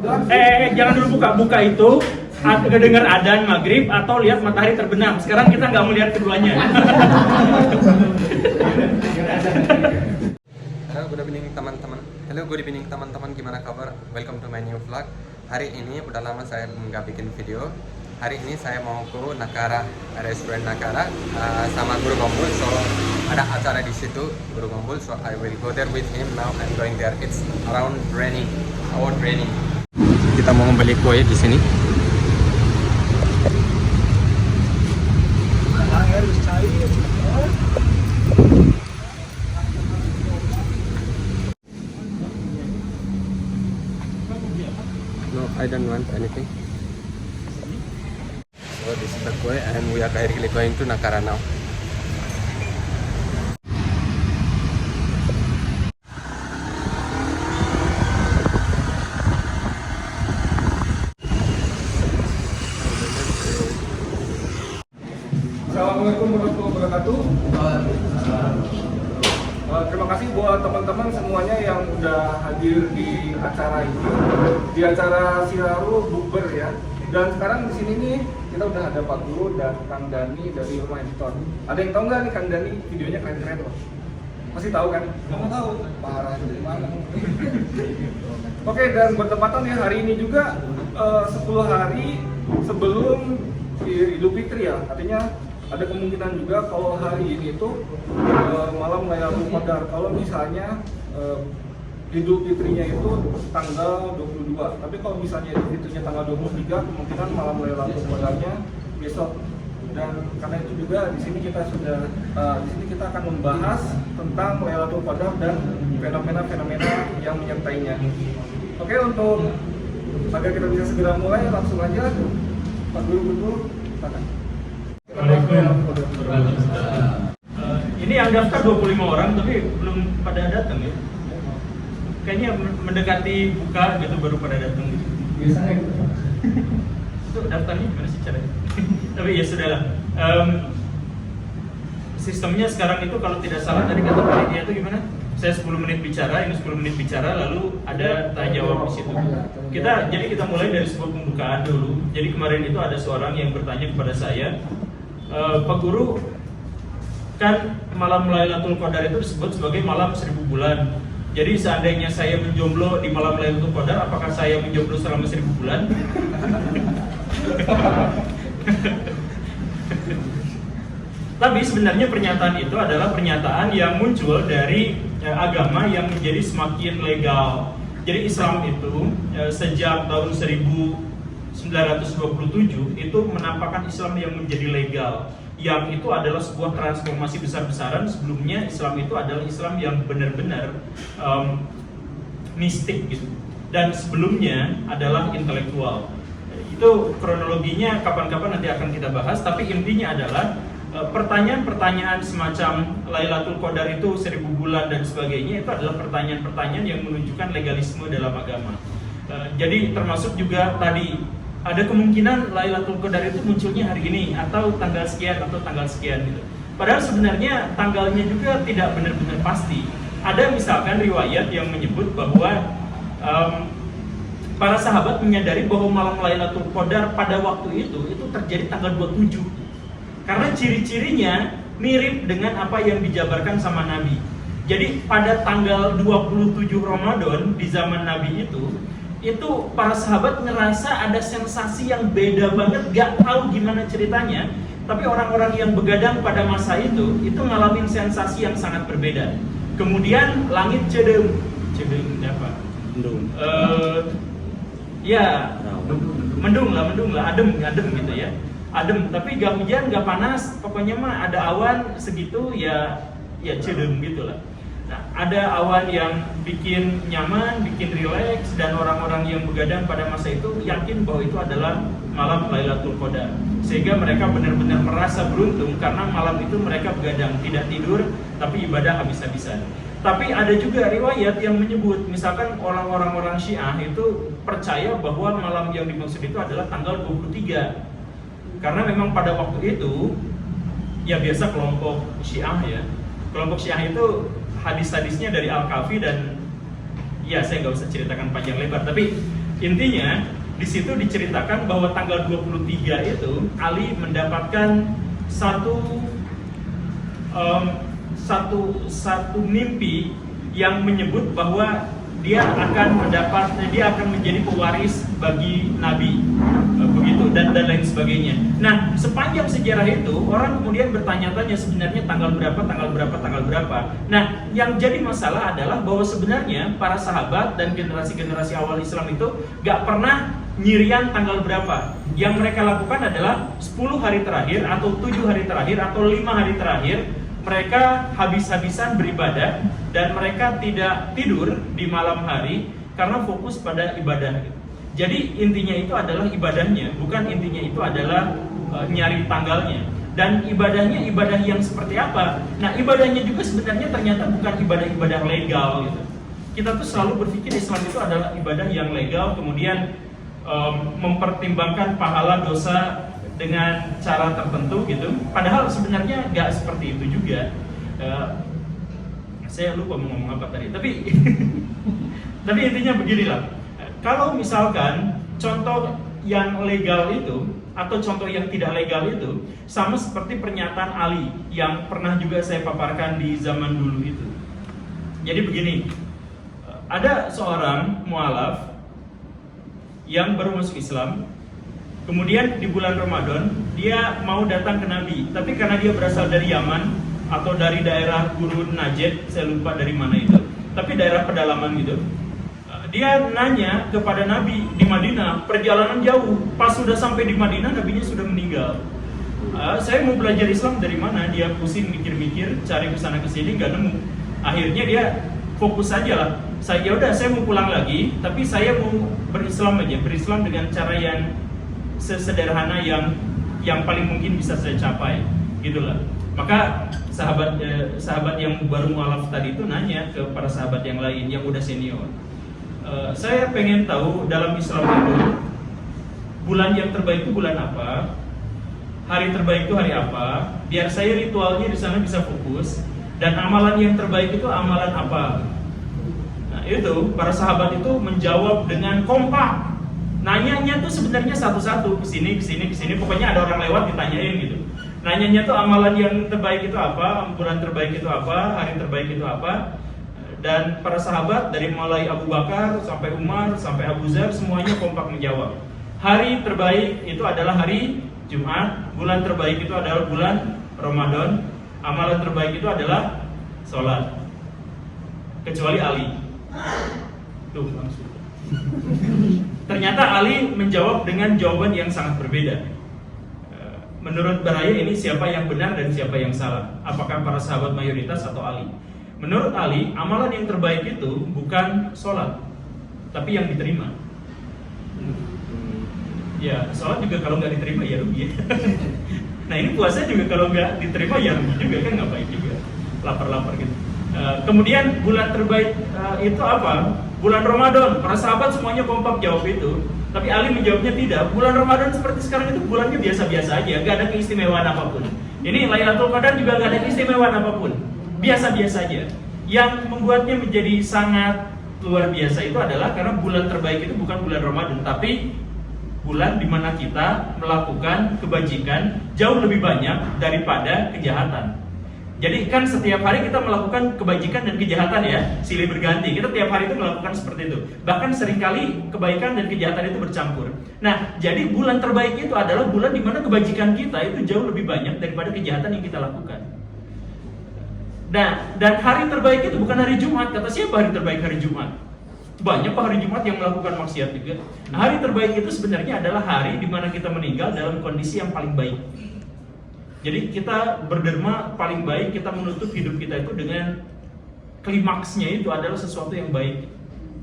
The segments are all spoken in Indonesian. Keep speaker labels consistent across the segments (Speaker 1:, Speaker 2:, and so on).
Speaker 1: Jangan dulu buka itu dengar adzan maghrib atau lihat matahari terbenam. Sekarang kita nggak mau lihat keduanya.
Speaker 2: Halo, good evening teman-teman. Gimana kabar? Welcome to my new vlog. Hari ini udah lama saya nggak bikin video. Hari ini saya mau ke Nakara, restoran Nakara sama Guru Gombul. So ada acara di situ Guru Gombul. So I will go there with him. Now I'm going there. It's around raining, raining. Kita mau beli kue di sini. No, I don't want anything. So this is the kue and we are directly going to Nakara now.
Speaker 3: Assalamualaikum warahmatullahi wabarakatuh. Terima kasih buat teman-teman semuanya yang udah hadir di acara ini, di acara Siraru Bukber ya. Dan sekarang di sini nih kita udah ada Pak Guru dan Kang Dani dari Rumah Editor. Ada yang tahu nggak nih Kang Dani? Videonya keren-keren loh. Masih tahu kan? Kamu tahu? Parah dari mana? Oke, dan bertepatan ya hari ini juga 10 hari sebelum Idul Fitri ya. Artinya ada kemungkinan juga kalau hari ini itu malam Lailatul Qadar. Kalau misalnya Idul Fitrinya itu tanggal 22. Tapi kalau misalnya Idul Fitrinya tanggal 23, kemungkinan malam Lailatul Qadarnya besok. Dan karena itu juga di sini kita akan membahas tentang Lailatul Qadar dan fenomena-fenomena yang menyertainya. Oke, untuk agar kita bisa segera mulai, langsung aja Pak Guru, silakan.
Speaker 1: Ini yang daftar 25 orang tapi belum pada datang ya. Kayaknya mendekati buka gitu baru pada datang gitu.
Speaker 3: Biasanya gitu.
Speaker 1: Itu daftarnya gimana sih caranya? Tapi ya sudahlah. Sistemnya sekarang itu kalau tidak salah tadi kata panitia itu gimana? Saya 10 menit bicara, ini 10 menit bicara, lalu ada tanya jawab di situ. Jadi kita mulai dari sebuah pembukaan dulu. Jadi kemarin itu ada seorang yang bertanya kepada saya, Pak Guru, kan malam Lailatul Qadar itu disebut sebagai malam 1000 bulan. Jadi seandainya saya menjomblo di malam Lailatul Qadar, apakah saya menjomblo selama 1000 bulan? Tapi sebenarnya pernyataan itu adalah pernyataan yang muncul dari agama yang menjadi semakin legal. Jadi Islam itu sejak tahun 1927 itu menampakkan Islam yang menjadi legal. Yang itu adalah sebuah transformasi besar-besaran. Sebelumnya Islam itu adalah Islam yang benar-benar mistik gitu. Dan sebelumnya adalah intelektual. Itu kronologinya kapan-kapan nanti akan kita bahas. Tapi intinya adalah pertanyaan-pertanyaan semacam Lailatul Qadar itu 1000 bulan dan sebagainya itu adalah pertanyaan-pertanyaan yang menunjukkan legalisme dalam agama. Jadi termasuk juga tadi ada kemungkinan Lailatul Qadar itu munculnya hari ini atau tanggal sekian gitu. Padahal sebenarnya tanggalnya juga tidak benar-benar pasti. Ada misalkan riwayat yang menyebut bahwa para sahabat menyadari bahwa malam Lailatul Qadar pada waktu itu terjadi tanggal 27. Karena ciri-cirinya mirip dengan apa yang dijabarkan sama Nabi. Jadi pada tanggal 27 Ramadan di zaman Nabi itu para sahabat ngerasa ada sensasi yang beda banget, gak tahu gimana ceritanya. Tapi orang-orang yang begadang pada masa itu ngalamin sensasi yang sangat berbeda. Kemudian langit cedeng apa? Mendung lah, adem gitu ya. Adem, tapi gak hujan, gak panas, pokoknya mah ada awan segitu ya cedeng gitu lah. Nah, ada awan yang bikin nyaman, bikin rileks, dan orang-orang yang begadang pada masa itu yakin bahwa itu adalah malam Lailatul Qadar. Sehingga mereka benar-benar merasa beruntung karena malam itu mereka begadang, tidak tidur, tapi ibadah habis-habisan. Tapi ada juga riwayat yang menyebut, misalkan orang-orang Syiah itu percaya bahwa malam yang dimaksud itu adalah tanggal 23. Karena memang pada waktu itu ya biasa kelompok Syiah ya. Kelompok Syiah itu hadis-hadisnya dari Al-Kafi dan ya saya nggak usah ceritakan panjang lebar. Tapi intinya di situ diceritakan bahwa tanggal 23 itu Ali mendapatkan satu mimpi yang menyebut bahwa dia akan menjadi pewaris bagi Nabi, begitu dan lain sebagainya. Nah, sepanjang sejarah itu orang kemudian bertanya-tanya sebenarnya tanggal berapa. Nah, yang jadi masalah adalah bahwa sebenarnya para sahabat dan generasi-generasi awal Islam itu gak pernah nyirian tanggal berapa. Yang mereka lakukan adalah 10 hari terakhir atau 7 hari terakhir atau 5 hari terakhir mereka habis-habisan beribadah dan mereka tidak tidur di malam hari karena fokus pada ibadah. Jadi intinya itu adalah ibadahnya, bukan intinya itu adalah nyari tanggalnya. Dan ibadahnya ibadah yang seperti apa? Nah, ibadahnya juga sebenarnya ternyata bukan ibadah-ibadah legal gitu. Kita tuh selalu berpikir Islam itu adalah ibadah yang legal, kemudian mempertimbangkan pahala dosa dengan cara tertentu gitu. Padahal sebenarnya nggak seperti itu juga. Saya lupa mau ngomong apa tadi. Tapi intinya beginilah. Kalau misalkan contoh yang legal itu atau contoh yang tidak legal itu sama seperti pernyataan Ali yang pernah juga saya paparkan di zaman dulu itu. Jadi begini, ada seorang mualaf yang baru masuk Islam. Kemudian di bulan Ramadan dia mau datang ke Nabi, tapi karena dia berasal dari Yaman atau dari daerah Gurun Najd, saya lupa dari mana itu, tapi daerah pedalaman gitu. Dia nanya kepada Nabi di Madinah, perjalanan jauh, pas sudah sampai di Madinah Nabinya sudah meninggal. Saya mau belajar Islam dari mana? Dia pusing mikir-mikir, cari kesana kesini nggak nemu. Akhirnya dia fokus saja lah. Saya mau pulang lagi, tapi saya mau berislam dengan cara yang sesederhana yang paling mungkin bisa saya capai, gitulah. Maka sahabat yang baru mualaf tadi itu nanya ke para sahabat yang lain yang udah senior, saya pengen tahu dalam Islam itu bulan yang terbaik itu bulan apa, hari terbaik itu hari apa, biar saya ritualnya di sana bisa fokus, dan amalan yang terbaik itu amalan apa. Nah itu para sahabat itu menjawab dengan kompak. Nanyanya tuh sebenarnya satu-satu, kesini, pokoknya ada orang lewat ditanyain gitu. Nanyanya tuh amalan yang terbaik itu apa, bulan terbaik itu apa, hari terbaik itu apa. Dan para sahabat dari mulai Abu Bakar sampai Umar sampai Abu Dzar semuanya kompak menjawab. Hari terbaik itu adalah hari Jumat, bulan terbaik itu adalah bulan Ramadan, amalan terbaik itu adalah sholat. Kecuali Ali. Tuh langsung. Ternyata Ali menjawab dengan jawaban yang sangat berbeda. Menurut Baraya ini siapa yang benar dan siapa yang salah? Apakah para sahabat mayoritas atau Ali? Menurut Ali, amalan yang terbaik itu bukan sholat, tapi yang diterima. Ya, sholat juga kalau nggak diterima ya rugi. Nah ini puasa juga kalau nggak diterima ya rugi juga, kan nggak baik juga. Lapar-lapar gitu. Kemudian bulan terbaik itu apa? Bulan Ramadan. Para sahabat semuanya kompak jawab itu. Tapi Ali menjawabnya tidak. Bulan Ramadan seperti sekarang itu bulannya biasa-biasa aja, nggak ada keistimewaan apapun. Ini Lailatul Qadar juga nggak ada keistimewaan apapun, biasa-biasa aja. Yang membuatnya menjadi sangat luar biasa itu adalah karena bulan terbaik itu bukan bulan Ramadan, tapi bulan di mana kita melakukan kebajikan jauh lebih banyak daripada kejahatan. Jadi kan setiap hari kita melakukan kebajikan dan kejahatan ya, silih berganti. Kita tiap hari itu melakukan seperti itu. Bahkan seringkali kebaikan dan kejahatan itu bercampur. Nah, jadi bulan terbaik itu adalah bulan di mana kebajikan kita itu jauh lebih banyak daripada kejahatan yang kita lakukan. Nah, dan hari terbaik itu bukan hari Jumat. Kata siapa hari terbaik hari Jumat? Banyak pak hari Jumat yang melakukan maksiat juga. Nah, hari terbaik itu sebenarnya adalah hari di mana kita meninggal dalam kondisi yang paling baik. Jadi kita berderma paling baik, kita menutup hidup kita itu dengan klimaksnya itu adalah sesuatu yang baik.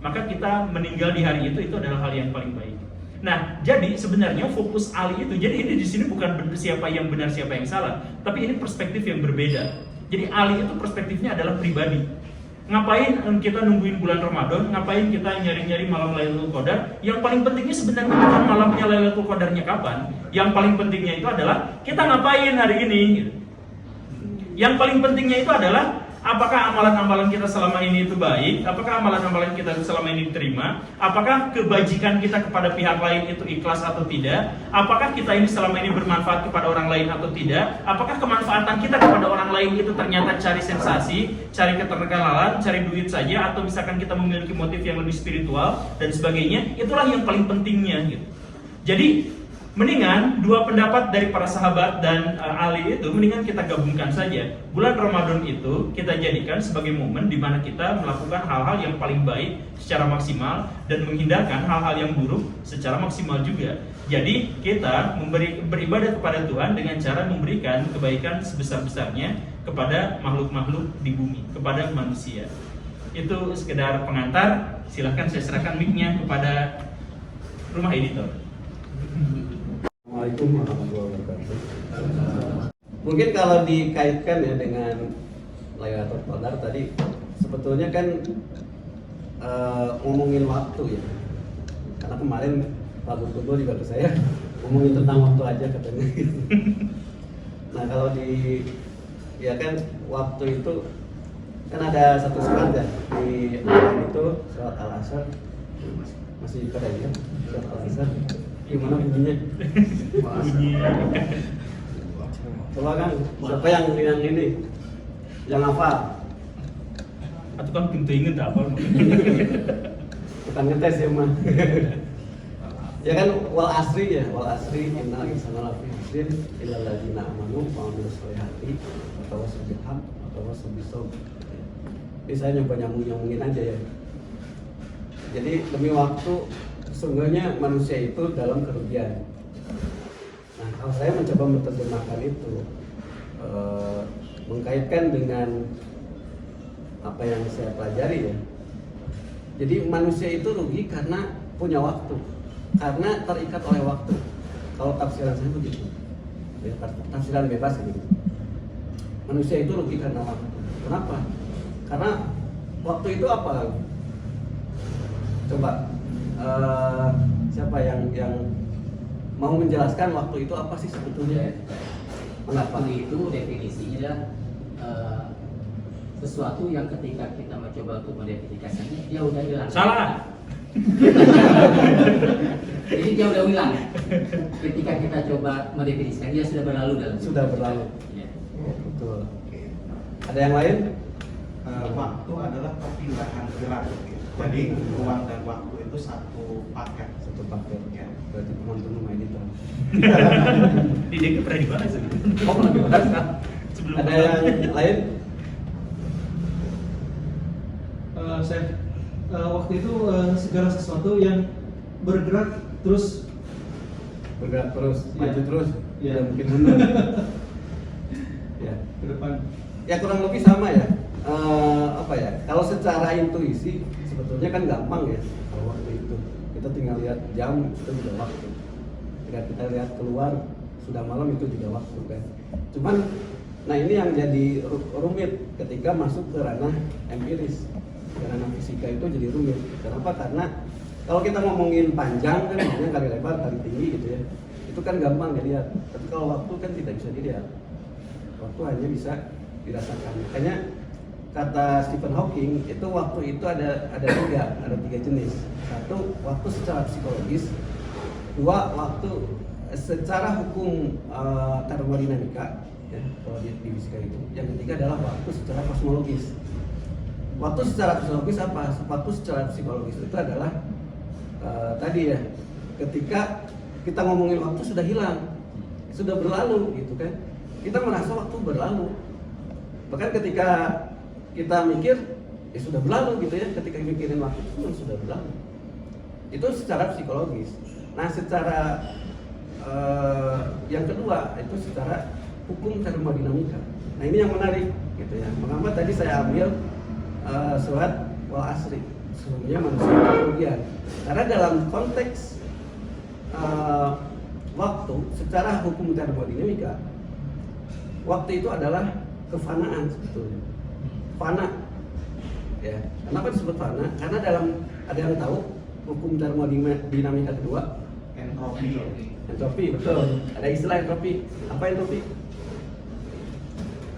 Speaker 1: Maka kita meninggal di hari itu adalah hal yang paling baik. Nah, jadi sebenarnya fokus Ali itu, jadi ini di sini bukan siapa yang benar siapa yang salah, tapi ini perspektif yang berbeda. Jadi Ali itu perspektifnya adalah pribadi. Ngapain kita nungguin bulan Ramadan? Ngapain kita nyari-nyari malam Lailatul Qadar? Yang paling pentingnya sebenarnya bukan malamnya Lailatul Qadarnya kapan. Yang paling pentingnya itu adalah kita ngapain hari ini. Yang paling pentingnya itu adalah Apakah amalan-amalan kita selama ini itu baik? Apakah amalan-amalan kita selama ini diterima? Apakah kebajikan kita kepada pihak lain itu ikhlas atau tidak? Apakah kita ini selama ini bermanfaat kepada orang lain atau tidak? Apakah kemanfaatan kita kepada orang lain itu ternyata cari sensasi, cari keterkenalan, cari duit saja, atau misalkan kita memiliki motif yang lebih spiritual dan sebagainya? Itulah yang paling pentingnya gitu. Jadi mendingan dua pendapat dari para sahabat dan ahli itu mendingan kita gabungkan saja. Bulan Ramadan itu kita jadikan sebagai momen di mana kita melakukan hal-hal yang paling baik secara maksimal dan menghindarkan hal-hal yang buruk secara maksimal juga. Jadi kita beribadah kepada Tuhan dengan cara memberikan kebaikan sebesar-besarnya kepada makhluk-makhluk di bumi, kepada manusia. Itu sekedar pengantar. Silahkan saya serahkan mic-nya kepada rumah editor.
Speaker 4: Assalamualaikum warahmatullahi wabarakatuh. Mungkin kalau dikaitkan ya dengan Lailatul Qadar tadi, sebetulnya kan ngomongin waktu ya. Karena kemarin Pak Gubernur juga ke saya ngomongin tentang waktu aja katanya. Nah kalau ya kan waktu itu kan ada satu surat ya di itu surat Al-Asr, masih pada ya surat Al-Asr. Gimana bunyinya? Coba kan, siapa yang ini? Yang hafal?
Speaker 1: Atau kan pintu ingin tak apa?
Speaker 4: Bukan ngetes ya mah. Ya kan wal asri ya, wal asri innal insana lafi khusrin illa alladziina amanu wa 'amilus sholihati wa tawassaw bil haqq wa tawassaw bis sabr. Ini saya nyoba nyambungin aja ya. Jadi demi waktu sesungguhnya manusia itu dalam kerugian. Nah, kalau saya mencoba menerjemahkan itu, mengkaitkan dengan apa yang saya pelajari ya. Jadi manusia itu rugi karena punya waktu, karena terikat oleh waktu. Kalau tafsiran saya begitu, ya, tafsiran bebas gitu. Manusia itu rugi karena waktu. Kenapa? Karena waktu itu apa? Coba. Siapa yang mau menjelaskan waktu itu apa sih sebetulnya? Mengapa?
Speaker 5: Waktu itu definisinya adalah sesuatu yang ketika kita mencoba untuk mendefinisikannya dia udah hilang.
Speaker 1: Salah.
Speaker 5: Jadi dia udah hilang. Ketika kita coba mendefinisikan dia sudah berlalu dalam.
Speaker 4: Sudah berlalu.
Speaker 5: Ya.
Speaker 4: Betul. Ada yang lain?
Speaker 6: Waktu adalah perpindahan gerak. Jadi ruang dan waktu itu satu paket.
Speaker 4: Satu paket.
Speaker 6: Ya.
Speaker 4: Berarti penonton rumah ini tuh.
Speaker 1: Di DK pernah dibahas gitu.
Speaker 4: Oh pernah dibahas?
Speaker 1: Sebelum
Speaker 4: Ada yang lain?
Speaker 7: Waktu itu segala sesuatu yang bergerak terus
Speaker 4: Bergerak terus,
Speaker 7: Ya.
Speaker 4: maju terus,
Speaker 7: Ya.
Speaker 4: tidak mungkin mundur. Ya.
Speaker 7: ke depan.
Speaker 4: Ya kurang lebih sama ya. Apa ya? Kalau secara intuisi sebetulnya kan gampang ya. Kalau waktu itu kita tinggal lihat jam itu juga waktu. Ketika kita lihat keluar sudah malam itu juga waktu kan. Cuman, nah ini yang jadi rumit ketika masuk ke ranah empiris. Ke ranah fisika itu jadi rumit. Kenapa? Karena kalau kita ngomongin panjang kan, maksudnya kali lebar, kali tinggi gitu ya. Itu kan gampang dilihat. Tapi kalau waktu kan tidak bisa dilihat. Waktu hanya bisa dirasakan. Makanya kata Stephen Hawking itu waktu itu ada tiga jenis. Satu, waktu secara psikologis. Dua, waktu secara hukum termodinamika ya, kalau di fisika itu. Yang ketiga adalah waktu secara kosmologis. Waktu secara psikologis apa? Waktu secara psikologis itu adalah tadi ya, ketika kita ngomongin waktu sudah hilang, sudah berlalu gitu kan. Kita merasa waktu berlalu. Bahkan ketika kita mikir, ya sudah berlalu gitu ya. Ketika mikirin waktu itu sudah berlalu. Itu secara psikologis. Nah, secara yang kedua itu secara hukum termodinamika. Nah, ini yang menarik gitu ya. Mengapa tadi saya ambil surat wal asri, sesungguhnya manusia kerugian. Karena dalam konteks waktu secara hukum termodinamika, waktu itu adalah kefanaan sebetulnya. Fana. Ya. Kenapa disebut fana? Karena dalam, ada yang tahu hukum termodinamika kedua?
Speaker 6: Entropi.
Speaker 4: Entropi, betul. Ada istilah entropi. Apa entropi?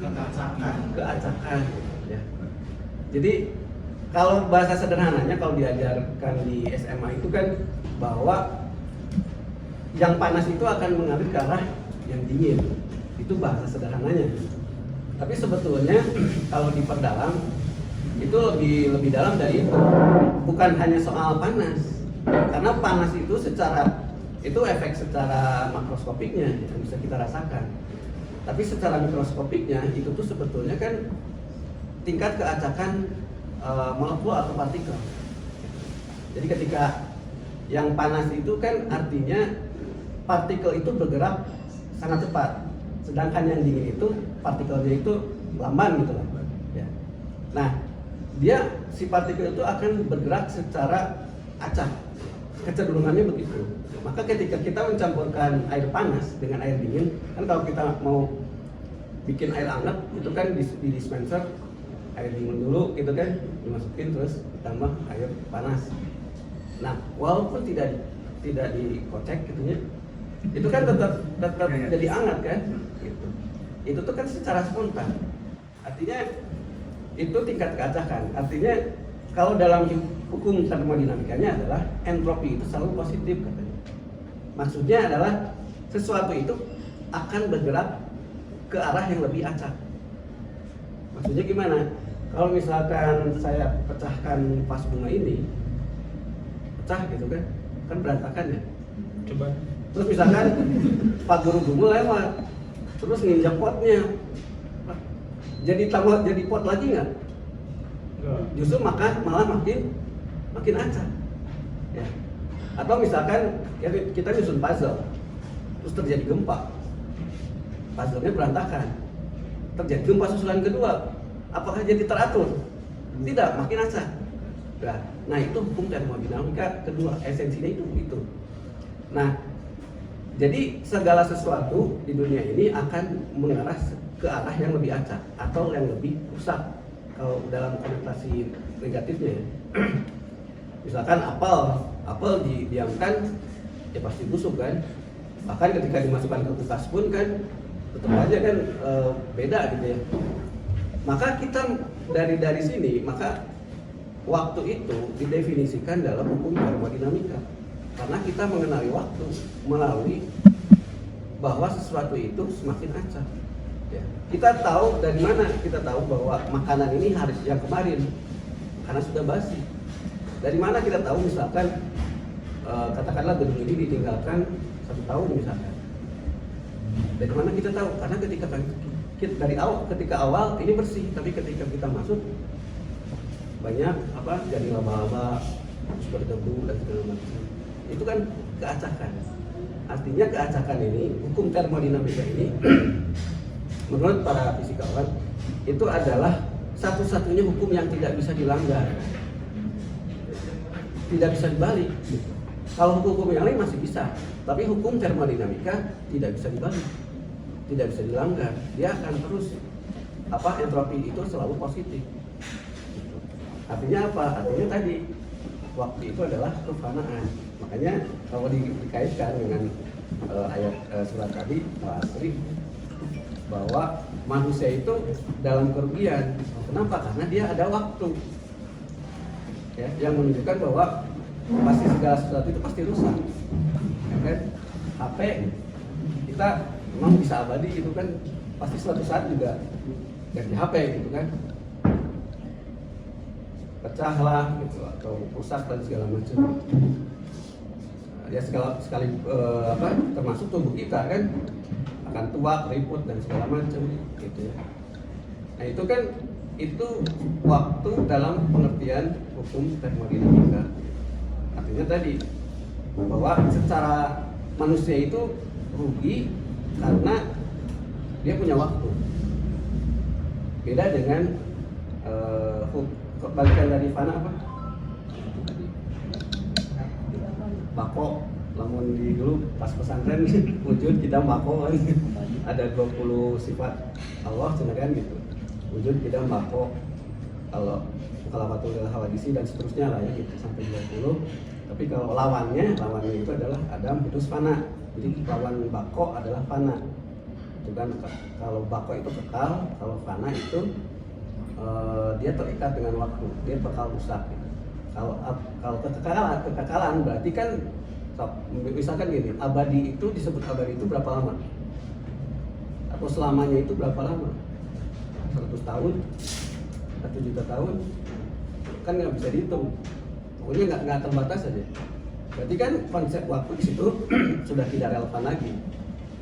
Speaker 6: Keacakan.
Speaker 4: Keacakan. Ya. Jadi kalau bahasa sederhananya kalau diajarkan di SMA itu kan bahwa yang panas itu akan mengalir ke arah yang dingin. Itu bahasa sederhananya. Tapi sebetulnya kalau diperdalam itu lebih dalam dari itu. Bukan hanya soal panas. Karena panas itu itu efek secara makroskopiknya yang bisa kita rasakan. Tapi secara mikroskopiknya itu tuh sebetulnya kan tingkat keacakan molekul atau partikel. Jadi ketika yang panas itu kan artinya partikel itu bergerak sangat cepat, sedangkan yang dingin itu partikelnya itu lamban gitu lah. Ya. Nah, si partikel itu akan bergerak secara acak, kecenderungannya begitu. Maka ketika kita mencampurkan air panas dengan air dingin, kan kalau kita mau bikin air hangat itu kan di dispenser air dingin dulu gitu kan dimasukin terus ditambah air panas. Nah, walaupun tidak dikocek gitunya, itu kan tetap jadi hangat kan gitu. Itu tuh kan secara spontan. Artinya itu tingkat keacakan. Artinya kalau dalam hukum termodinamikanya adalah entropi itu selalu positif katanya. Maksudnya adalah sesuatu itu akan bergerak ke arah yang lebih acak. Maksudnya gimana? Kalau misalkan saya pecahkan vas bunga ini, pecah gitu kan berantakan ya.
Speaker 1: Coba.
Speaker 4: Terus misalkan Pak Guru Dungu lewat, terus nginjak potnya, jadi pot lagi nggak? Justru malah makin acak. Ya. Atau misalkan kita nyusun puzzle, terus terjadi gempa, puzzle-nya berantakan, terjadi gempa susulan kedua. Apakah jadi teratur? Tidak, makin acak. Nah itu hukum termodinamika kedua, esensinya itu. Nah, jadi segala sesuatu di dunia ini akan mengarah ke arah yang lebih acak atau yang lebih rusak. Kalau dalam konotasi negatifnya, misalkan apel didiamkan, ya pasti busuk kan. Bahkan ketika dimasukkan ke kulkas pun kan tetap aja kan beda gitu ya. Maka kita dari sini, maka waktu itu didefinisikan dalam hukum termodinamika. Karena kita mengenali waktu melalui bahwa sesuatu itu semakin acak. Ya. Kita tahu dari mana kita tahu bahwa makanan ini harus yang kemarin karena sudah basi. Dari mana kita tahu misalkan katakanlah gedung ini ditinggalkan 1 tahun misalkan. Dari mana kita tahu? Karena ketika awal ini bersih, tapi ketika kita masuk banyak jadi laba-laba, terus berdebu dan segala macam. Itu kan keacakan. Artinya keacakan ini, hukum termodinamika ini menurut para fisikawan itu adalah satu-satunya hukum yang tidak bisa dilanggar. Tidak bisa dibalik. Kalau hukum yang lain masih bisa, tapi hukum termodinamika tidak bisa dibalik. Tidak bisa dilanggar, dia akan terus entropi itu selalu positif. Artinya apa? Artinya tadi waktu itu adalah kefanaan. Makanya kalau dikaitkan dengan ayat surat tadi Pak Asri bahwa manusia itu dalam kerugian. Kenapa? Karena dia ada waktu. Ya, yang menunjukkan bahwa pasti segala sesuatu itu pasti rusak. Ya kan? HP kita memang bisa abadi gitu kan, pasti suatu saat juga ganti HP gitu kan, pecah lah gitu atau rusak dan segala macam. Ya sekali termasuk tubuh kita kan akan tua, keriput dan segala macam gitu ya. Nah itu kan waktu dalam pengertian hukum termodinamika. Artinya tadi bahwa secara manusia itu rugi karena dia punya waktu. Beda dengan kebalikan dari fana apa? Bako, lamun di dulu pas pesantren wujud kita bako kan. Ada 20 sifat Allah cenah gitu. Wujud kita bako, kalau khalafatul hawadisi dan seterusnya lah ya gitu sampai 20. Tapi kalau lawannya itu adalah Adam putus fana. Jadi lawan bako adalah fana. Itu kan kalau bako itu kekal, kalau fana itu dia terikat dengan waktu, dia bakal rusak. Gitu. Kalau kekekalan berarti kan misalkan gini, abadi itu disebut abadi itu berapa lama? Atau selamanya itu berapa lama? 100 tahun? 1 juta tahun? Kan nggak bisa dihitung. Pokoknya nggak terbatas saja. Berarti kan konsep waktu di situ sudah tidak relevan lagi.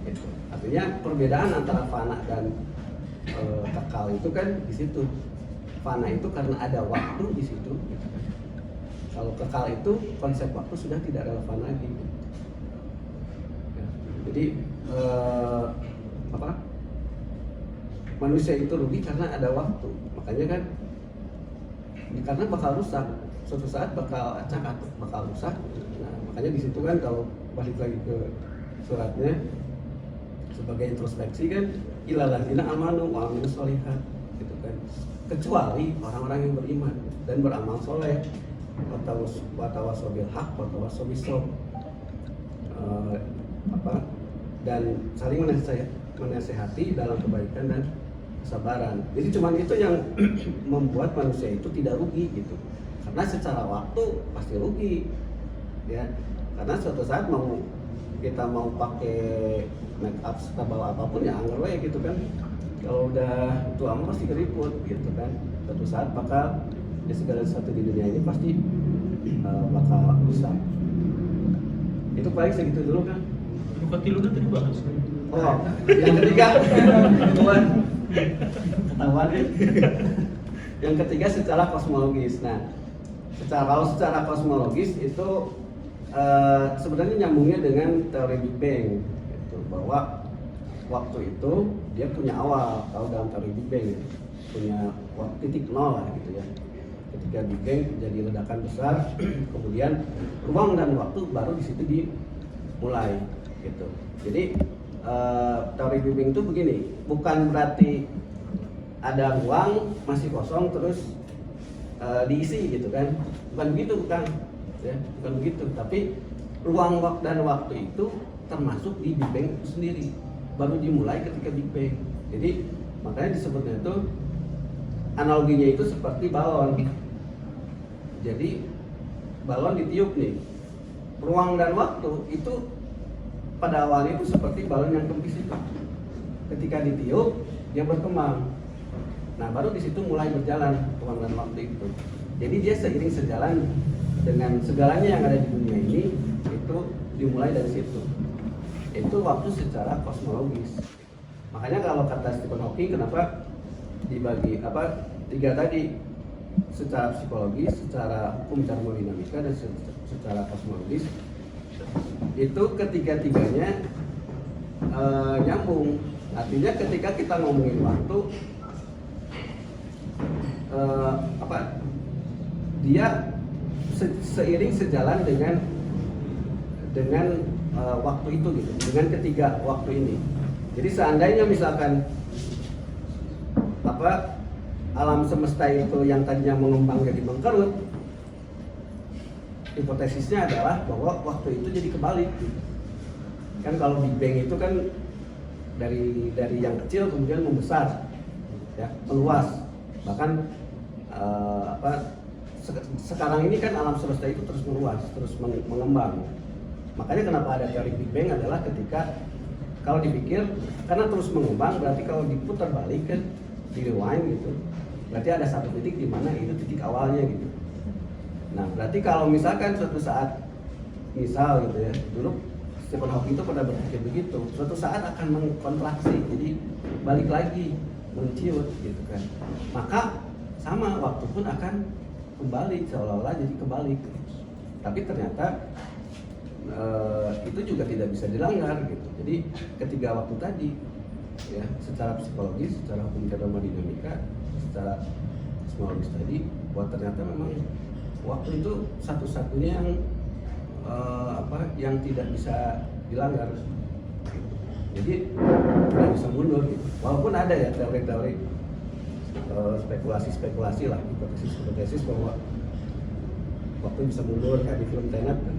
Speaker 4: Gitu. Artinya perbedaan antara fana dan kekal itu kan di situ. Fana itu karena ada waktu di situ. Gitu. Kalau kekal itu konsep waktu sudah tidak relevan lagi. Ya. Jadi manusia itu rugi karena ada waktu. Makanya kan karena bakal rusak. Suatu saat bakal acak, bakal rusak. Nah, makanya di situ kan kalau balik lagi ke suratnya sebagai introspeksi kan ilaladzina amanu wa amilus sholihat gitu kan. Kecuali orang-orang yang beriman dan beramal soleh, watawassaw bil haqq watawassaw bis sabr, dan saling menasehati dalam kebaikan dan kesabaran. Jadi cuman itu yang membuat manusia itu tidak rugi gitu. Karena secara waktu pasti rugi, ya. Karena suatu saat kita mau pakai make up setebal apapun ya anggar we gitu kan. Kalau udah itu amat pasti keriput gitu kan. Suatu saat bakal ya segala sesuatu di dunia ini pasti bakal rusak. Itu paling segitu dulu kan.
Speaker 1: Bukan tilunya tadi bahas.
Speaker 4: Oh, yang ketiga ketahuan. Yang ketiga secara kosmologis. Nah, secara kosmologis itu sebenarnya nyambungnya dengan teori Big Bang, gitu, bahwa waktu itu dia punya awal. Kalau dalam teori Big Bang punya titik nol lah gitu ya. Ketika Big Bang jadi ledakan besar, kemudian ruang dan waktu baru di situ dimulai, gitu. Jadi teori Big Bang itu begini, bukan berarti ada ruang masih kosong terus diisi gitu kan, bukan begitu kan, ya bukan begitu. Tapi ruang dan waktu itu termasuk di Big Bang itu sendiri, baru dimulai ketika Big Bang. Jadi makanya disebutnya itu analoginya itu seperti balon. Jadi balon ditiup nih, ruang dan waktu itu pada awalnya itu seperti balon yang kempis itu. Ketika ditiup dia berkembang. Nah, baru di situ mulai berjalan ruang dan waktu itu. Jadi dia seiring sejalan dengan segalanya yang ada di dunia ini, itu dimulai dari situ. Itu waktu secara kosmologis. Makanya kalau kata Stephen Hawking, kenapa dibagi tiga tadi, secara psikologis, secara hukum termodinamika, dan secara kosmologis, itu ketiga-tiganya nyambung. Artinya ketika kita ngomongin waktu, dia seiring sejalan dengan waktu itu gitu, dengan ketiga waktu ini. Jadi seandainya misalkan alam semesta itu yang tadinya mengembang jadi mengkerut, hipotesisnya adalah bahwa waktu itu jadi kebalik. Kan kalau Big Bang itu kan dari yang kecil kemudian membesar, ya, meluas. Bahkan sekarang ini kan alam semesta itu terus meluas, terus mengembang. Makanya kenapa ada teori Big Bang adalah ketika kalau dipikir karena terus mengembang, berarti kalau diputar balik kan, di rewind gitu, berarti ada satu titik di mana itu titik awalnya gitu. Nah, berarti kalau misalkan suatu saat, misal gitu ya, dulu Stephen Hawking itu pernah berpikir begitu, suatu saat akan mengkontraksi, jadi balik lagi, menciut gitu kan. Maka sama, waktu pun akan kembali, seolah-olah jadi kebalik. Tapi ternyata itu juga tidak bisa dilanggar gitu. Jadi ketiga waktu tadi, ya, secara psikologis, secara hukum termodinamika, secara kosmologis tadi, bahwa ternyata memang waktu itu satu-satunya yang tidak bisa dilanggar. Jadi tidak bisa mundur gitu. Walaupun ada ya teori-teori spekulasi lah, hipotesis bahwa waktu bisa mundur kayak di film Tenet kan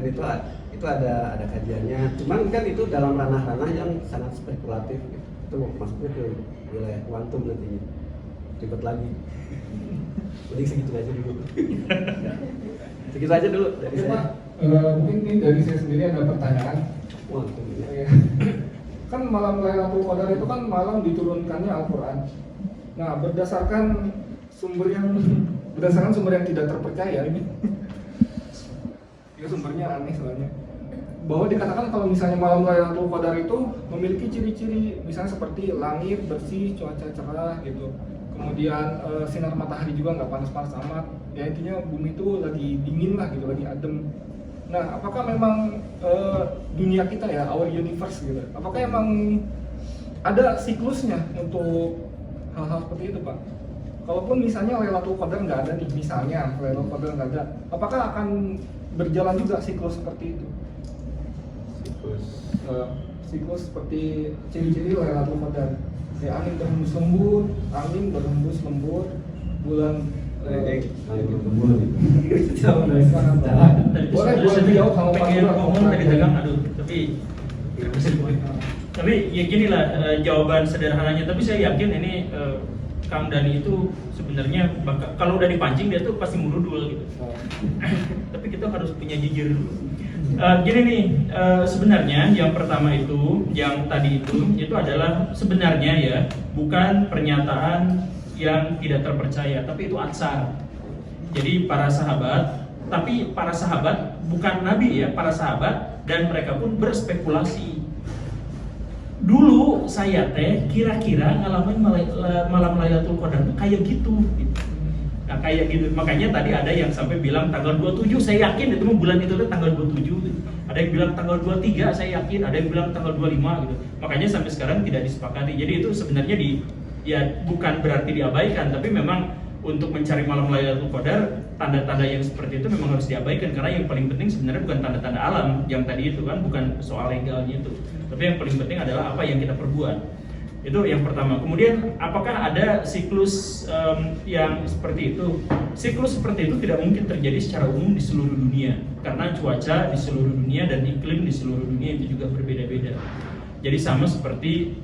Speaker 4: itu ada kajiannya. Cuman kan itu dalam ranah-ranah yang sangat spekulatif gitu. Itu masuknya ke wilayah kuantum nantinya. ribet lagi. Mending segitu aja dulu. Segitu aja dulu dari
Speaker 3: Oke,
Speaker 4: saya.
Speaker 3: Pak, mungkin ini dari saya sendiri ada pertanyaan.
Speaker 4: Wah, itu dia.
Speaker 3: Iya. Kan malam Lailatul Qadar itu kan malam diturunkannya Al-Quran. Nah, berdasarkan sumber yang tidak terpercaya ini, ya sumbernya aneh soalnya. Bahwa dikatakan kalau misalnya malam Lailatul Qadar itu memiliki ciri-ciri misalnya seperti langit bersih, cuaca cerah gitu. Kemudian sinar matahari juga nggak panas-panas amat. Ya intinya bumi itu lagi dingin lah gitu, lagi adem. Nah, apakah memang dunia kita ya, our universe gitu, apakah emang ada siklusnya untuk hal-hal seperti itu, Pak? Kalaupun misalnya Lailatul Qadar nggak ada nih, misalnya Lailatul Qadar nggak ada, apakah akan berjalan juga siklus seperti itu? Siklus seperti ciri-ciri Lailatul Qadar. Ya, angin berhembus lembut, bulan
Speaker 4: Angin berhembus.
Speaker 3: boleh dijawab sama Pak
Speaker 1: pengen
Speaker 3: Lurah.
Speaker 1: ngomong tadi tegang, aduh, tapi ya gini lah jawaban sederhananya. Tapi saya yakin ini Kang Dani itu sebenarnya kalau udah dipancing dia tuh pasti merudul gitu. Tapi kita harus punya jujur dulu. Gini nih, sebenarnya yang pertama itu, yang tadi itu adalah sebenarnya ya bukan pernyataan yang tidak terpercaya, tapi itu atsar. Jadi para sahabat, tapi para sahabat bukan nabi ya, para sahabat, dan mereka pun berspekulasi. Dulu saya teh kira-kira ngalamin malam Lailatul Qadar tuh kayak gitu. Nah kayak gitu, makanya tadi ada yang sampai bilang tanggal 27, saya yakin itu bulan itu tuh tanggal 27 gitu. Ada yang bilang tanggal 23, saya yakin, ada yang bilang tanggal 25 gitu. Makanya sampai sekarang tidak disepakati. Jadi itu sebenarnya ya bukan berarti diabaikan, tapi memang untuk mencari malam Lailatul Qadar, tanda-tanda yang seperti itu memang harus diabaikan, karena yang paling penting sebenarnya bukan tanda-tanda alam yang tadi itu kan, bukan soal legalnya itu, tapi yang paling penting adalah apa yang kita perbuat. Itu yang pertama. Kemudian apakah ada siklus yang seperti itu? Siklus seperti itu tidak mungkin terjadi secara umum di seluruh dunia, karena cuaca di seluruh dunia dan iklim di seluruh dunia itu juga berbeda-beda. Jadi sama seperti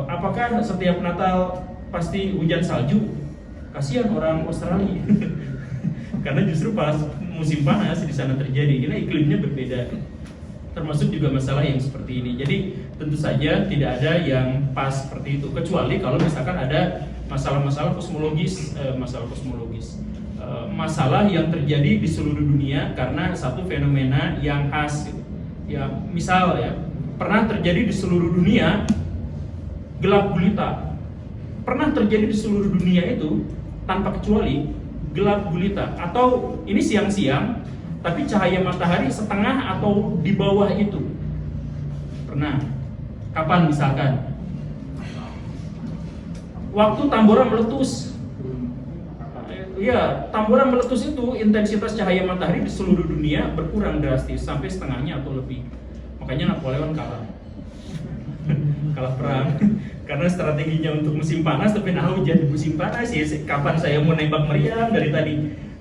Speaker 1: apakah setiap Natal pasti hujan salju? Kasihan orang Australia. Karena justru pas musim panas di sana terjadi, karena iklimnya berbeda. Termasuk juga masalah yang seperti ini. Jadi tentu saja tidak ada yang pas seperti itu, kecuali kalau misalkan ada masalah-masalah kosmologis, masalah yang terjadi di seluruh dunia karena satu fenomena yang khas gitu. Ya misal ya, pernah terjadi di seluruh dunia gelap gulita. Pernah terjadi di seluruh dunia itu tanpa kecuali gelap gulita, atau ini siang-siang tapi cahaya matahari setengah atau di bawah itu. Pernah. Kapan misalkan? Waktu Tambora meletus. Ya, Tambora meletus itu intensitas cahaya matahari di seluruh dunia berkurang drastis sampai setengahnya atau lebih. Makanya Napoleon kalah. Kalah perang. Karena strateginya untuk musim panas, tapi nah hujan di musim panas ya. Kapan saya mau nembak meriam dari tadi?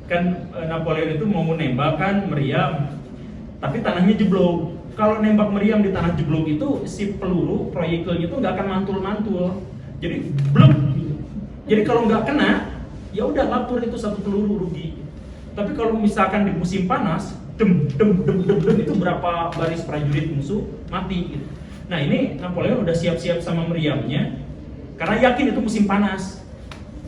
Speaker 1: Kan Napoleon itu mau menembakkan meriam, tapi tanahnya jeblok. Kalau nembak meriam di tanah jeblok itu si peluru proyektilnya itu nggak akan mantul-mantul, jadi blek. Jadi kalau nggak kena, ya udah lapor itu satu peluru rugi. Tapi kalau misalkan di musim panas, dem itu berapa baris prajurit musuh mati gitu. Nah ini Napoleon udah siap-siap sama meriamnya, karena yakin itu musim panas.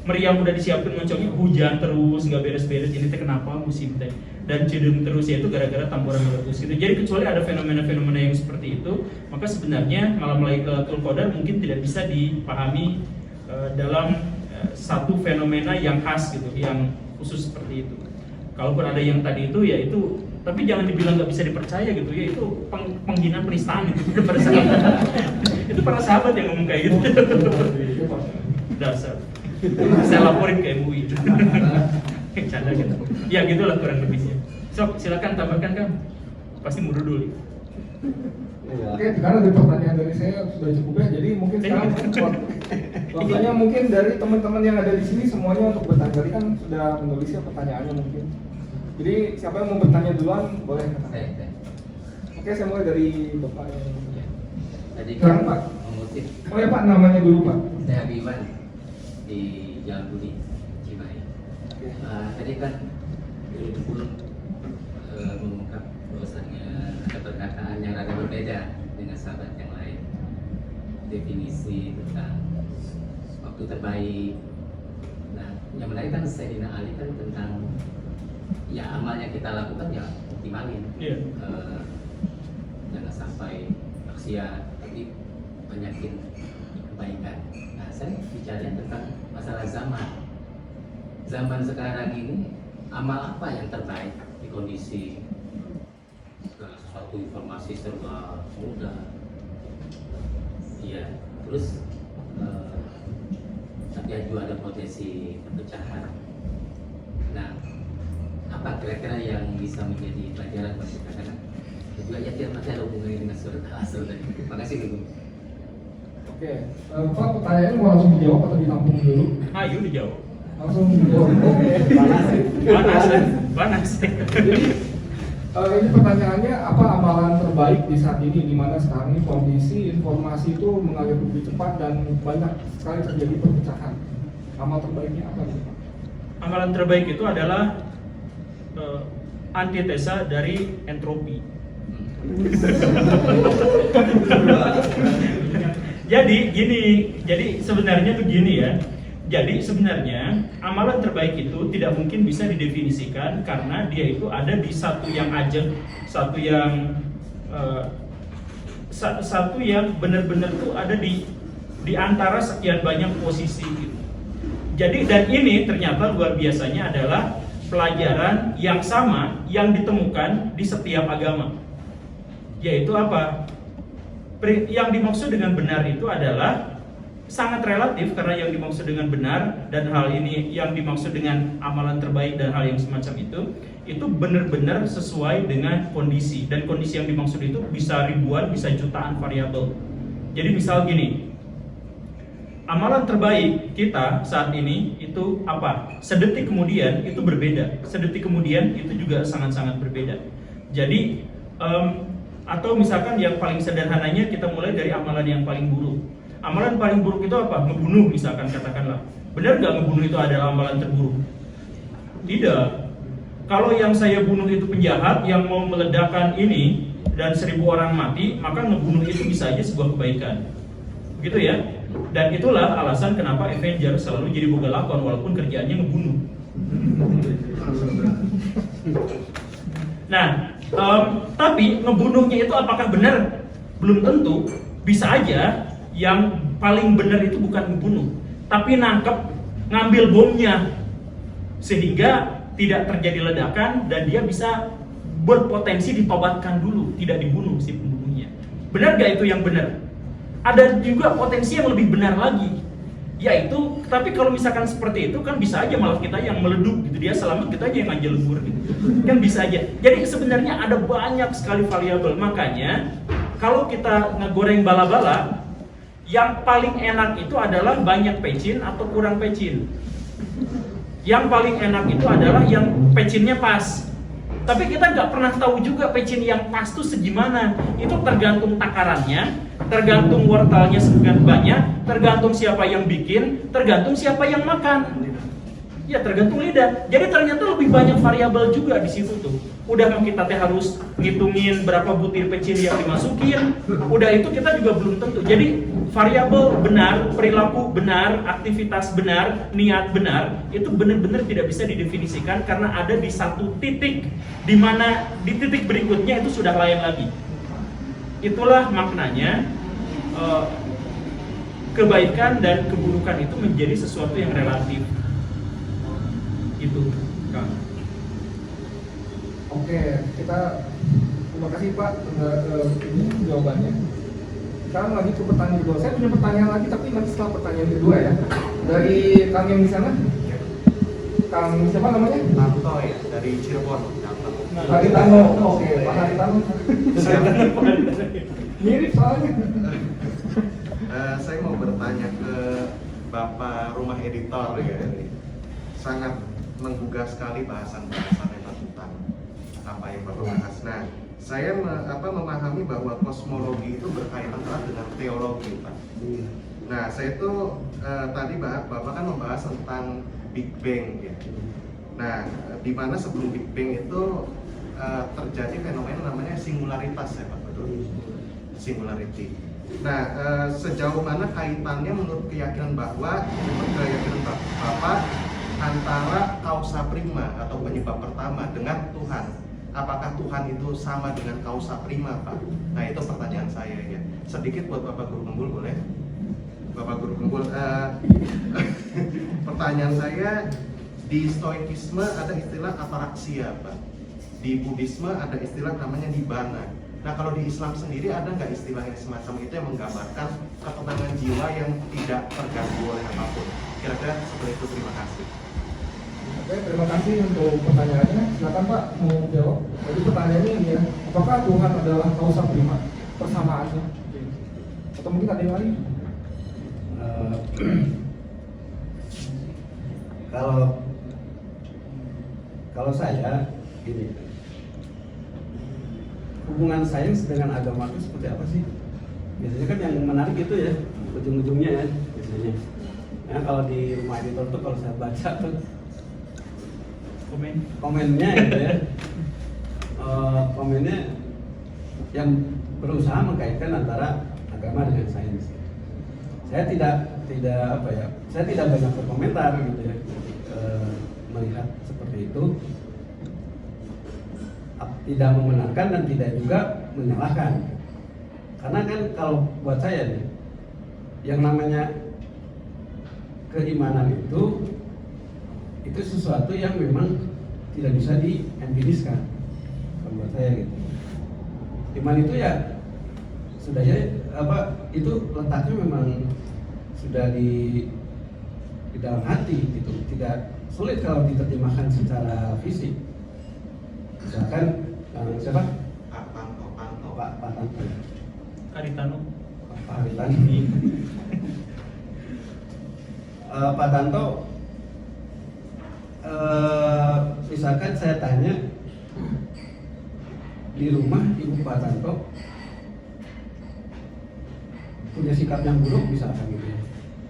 Speaker 1: Meriam udah disiapin moncongnya, hujan terus nggak beres-beres. Ini teh kenapa musim teh dan cedung terus, ya itu gara-gara Tambora meletus gitu. Jadi kecuali ada fenomena-fenomena yang seperti itu, maka sebenarnya malam Lailatul Qadar mungkin tidak bisa dipahami dalam satu fenomena yang khas gitu, yang khusus seperti itu. Kalaupun ada yang tadi itu, ya itu, tapi jangan dibilang nggak bisa dipercaya gitu ya, itu penghinaan penistaan itu para sahabat. Itu para sahabat yang ngomong kayak gitu. Dasar. Saya laporin ke MUI. Canda gitu. Ya gitulah kurang lebihnya. Sok silakan tambahkan Kang. Pasti mundur dulu.
Speaker 3: Oke, karena di pertanyaan dari saya sudah cukup ya, jadi mungkin sekarang waktunya mungkin dari teman-teman yang ada di sini semuanya untuk bertanya. Tadi kan sudah menulisnya pertanyaannya mungkin. Jadi siapa yang mau bertanya duluan boleh katakan. Oke, saya mulai dari Bapak yang
Speaker 5: Tadi
Speaker 3: Sekarang, Pak.
Speaker 5: mengutip
Speaker 3: Oh ya Pak, namanya dulu Pak.
Speaker 5: saya Habiban. di Jalan Budi Cimahi. Tadi kan Dulu pun mengungkap bahwasannya ada perkataan yang agak berbeda dengan sahabat yang lain. Definisi tentang waktu terbaik. Nah, yang menarik kan Sayyidina Ali kan tentang ya amal yang kita lakukan ya optimalin.
Speaker 1: Iya.
Speaker 5: Jangan sampai maksiat, tapi banyakin kebaikan. Nah, saya bicara tentang masalah zaman. Zaman sekarang ini amal apa yang terbaik di kondisi segala sesuatu informasi serba mudah, iya, terus tapi juga ada potensi perpecahan. Nah, apa kira-kira yang bisa menjadi pelajaran bagi kita? Karena juga ya tidak ada hubungannya dengan surat asal tadi. Terima kasih dulu.
Speaker 3: Oke, Pak, pertanyaannya mau langsung dijawab atau ditampung dulu?
Speaker 1: Ayo dijawab.
Speaker 3: Langsung dijawab. Oke.
Speaker 1: Panas.
Speaker 3: Jadi ini pertanyaannya, apa amalan terbaik di saat ini, di mana sekarang ini kondisi informasi itu mengalir lebih cepat dan banyak sekali terjadi perpecahan. Amal terbaiknya apa sih, Pak?
Speaker 1: Amalan terbaik itu adalah antitesa dari entropi. Jadi sebenarnya tuh gini ya. Jadi sebenarnya amalan terbaik itu tidak mungkin bisa didefinisikan karena dia itu ada di satu yang ajeng, satu yang benar-benar tuh ada di antara sekian banyak posisi gitu. Jadi dan ini ternyata luar biasanya adalah pelajaran yang sama yang ditemukan di setiap agama. Yaitu apa? Yang dimaksud dengan benar itu adalah sangat relatif, karena yang dimaksud dengan benar dan hal ini yang dimaksud dengan amalan terbaik dan hal yang semacam itu benar-benar sesuai dengan kondisi, dan kondisi yang dimaksud itu bisa ribuan, bisa jutaan variabel. Jadi misal gini, amalan terbaik kita saat ini itu apa? Sedetik kemudian itu berbeda, sedetik kemudian itu juga sangat-sangat berbeda. Jadi atau misalkan yang paling sederhananya kita mulai dari amalan yang paling buruk. Amalan paling buruk itu apa? Ngebunuh misalkan, katakanlah. Benar nggak ngebunuh itu adalah amalan terburuk? Tidak. Kalau yang saya bunuh itu penjahat yang mau meledakkan ini dan 1000 orang mati, maka ngebunuh itu bisa aja sebuah kebaikan. Begitu ya? Dan itulah alasan kenapa Avenger selalu jadi boga lakon walaupun kerjaannya ngebunuh. Nah, tapi ngebunuhnya itu apakah benar? Belum tentu. Bisa aja yang paling benar itu bukan ngebunuh, tapi ngambil bomnya sehingga tidak terjadi ledakan dan dia bisa berpotensi ditobatkan dulu, tidak dibunuh si pembunuhnya. Benar gak itu yang benar? Ada juga potensi yang lebih benar lagi, yaitu tapi kalau misalkan seperti itu kan bisa aja malah kita yang meleduk gitu, dia selamat, kita aja yang aja lebur gitu, kan bisa aja. Jadi sebenarnya ada banyak sekali variabel, makanya kalau kita ngegoreng bala-bala, yang paling enak itu adalah banyak pecin atau kurang pecin. Yang paling enak itu adalah yang pecinnya pas. Tapi kita nggak pernah tahu juga pecin yang pas tuh segimana. Itu tergantung takarannya, tergantung wortelnya sekian banyak, tergantung siapa yang bikin, tergantung siapa yang makan. Ya tergantung lidah. Jadi ternyata lebih banyak variabel juga di situ tuh. Udah kita harus ngitungin berapa butir pecin yang dimasukin. Udah itu kita juga belum tentu. Jadi variabel benar, perilaku benar, aktivitas benar, niat benar, itu benar-benar tidak bisa didefinisikan karena ada di satu titik, di mana di titik berikutnya itu sudah lain lagi. Itulah maknanya kebaikan dan keburukan itu menjadi sesuatu yang relatif. Gitu, Kang.
Speaker 3: Oke, terima kasih Pak ini jawabannya. Sekarang lagi ke pertanyaan kedua. Saya punya pertanyaan lagi, tapi nanti setelah pertanyaan kedua ya. Dari Kang yang di sana, Kang siapa namanya?
Speaker 6: Tanto ya, dari Cirebon.
Speaker 3: Haritano. Oke, Pak Haritano. Mirip soalnya.
Speaker 6: Saya mau bertanya ke Bapak Rumah Editor ya. Sangat menggugah sekali bahasan-bahasan yang tentang apa yang Bapak bahas. Nah, saya memahami bahwa kosmologi itu berkaitan erat dengan teologi, Pak. Nah, saya itu tadi Bapak kan membahas tentang Big Bang ya. Nah, di mana sebelum Big Bang itu terjadi fenomena namanya singularitas ya Pak, betul? Singularity. Nah, sejauh mana kaitannya menurut keyakinan Bapak antara causa prima atau penyebab pertama dengan Tuhan? Apakah Tuhan itu sama dengan causa prima, Pak? Nah, itu pertanyaan saya ya. Sedikit buat Bapak Guru Gembul boleh? Bapak Guru Gembul, pertanyaan saya, di Stoikisme ada istilah ataraksia, Pak. Di Buddhisme ada istilah namanya nibbana. Nah, kalau di Islam sendiri ada nggak istilah yang semacam itu yang menggambarkan ketenangan jiwa yang tidak terganggu oleh apapun? Kira-kira seperti itu. Terima kasih.
Speaker 3: Oke, terima kasih untuk pertanyaannya. Silakan Pak mau jawab. Jadi pertanyaannya ini ya, apakah Tuhan adalah causa prima persamaannya? Oke. Atau mungkin ada yang lain?
Speaker 4: Kalau saya gini, hubungan sains dengan agama itu seperti apa sih? Biasanya kan yang menarik itu ya, ujung-ujungnya ya biasanya. Nah, kalau di rumah editor tuh kalau saya baca tuh komennya gitu ya, komennya yang berusaha mengkaitkan antara agama dengan sains. Saya tidak apa ya, saya tidak banyak berkomentar gitu ya, melihat seperti itu, tidak membenarkan dan tidak juga menyalahkan. Karena kan kalau buat saya nih, yang namanya keimanan itu sesuatu yang memang tidak bisa diempiriskan. Kalau buat saya gitu, iman itu ya sudah ya itu letaknya memang sudah di dalam hati gitu, tidak sulit kalau diterjemahkan secara fisik. Misalkan siapa?
Speaker 6: Pak Tanto.
Speaker 4: Pak Tanto.
Speaker 1: Haritano.
Speaker 4: Pak Haritano. Pak Tanto, misalkan saya tanya di rumah ibu Pak Tanto punya sikap yang buruk misalkan gitu ya.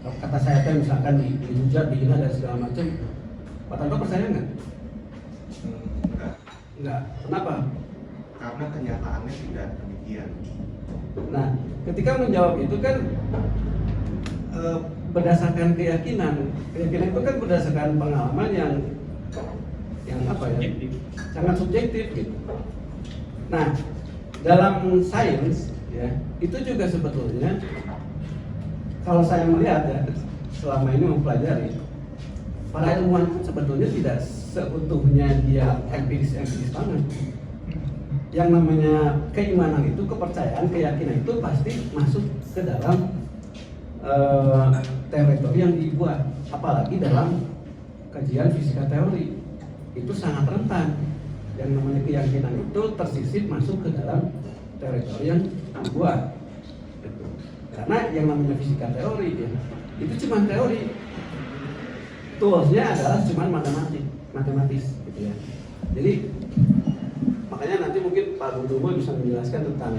Speaker 4: Kata saya kan misalkan dihujat, dihina dan segala macam, Pak Tanto percaya nggak? Enggak. Kenapa?
Speaker 6: Karena kenyataannya tidak demikian.
Speaker 4: Nah, ketika menjawab itu kan berdasarkan keyakinan itu kan berdasarkan pengalaman yang apa ya?
Speaker 1: Subjektif.
Speaker 4: Sangat subjektif gitu. Nah, dalam sains ya, itu juga sebetulnya kalau saya melihat ya, selama ini mempelajari, para ilmuwan sebetulnya tidak seutuhnya dia empiris banget. Yang namanya keimanan itu, kepercayaan, keyakinan itu pasti masuk ke dalam teritori yang dibuat, apalagi dalam kajian fisika teori itu sangat rentan. Yang namanya keyakinan itu tersisip masuk ke dalam teritori yang dibuat. Karena yang namanya fisika teori ya, itu cuma teori, toolsnya adalah cuma matematis gitu ya. Jadi makanya nanti mungkin Pak Gundumo bisa menjelaskan tentang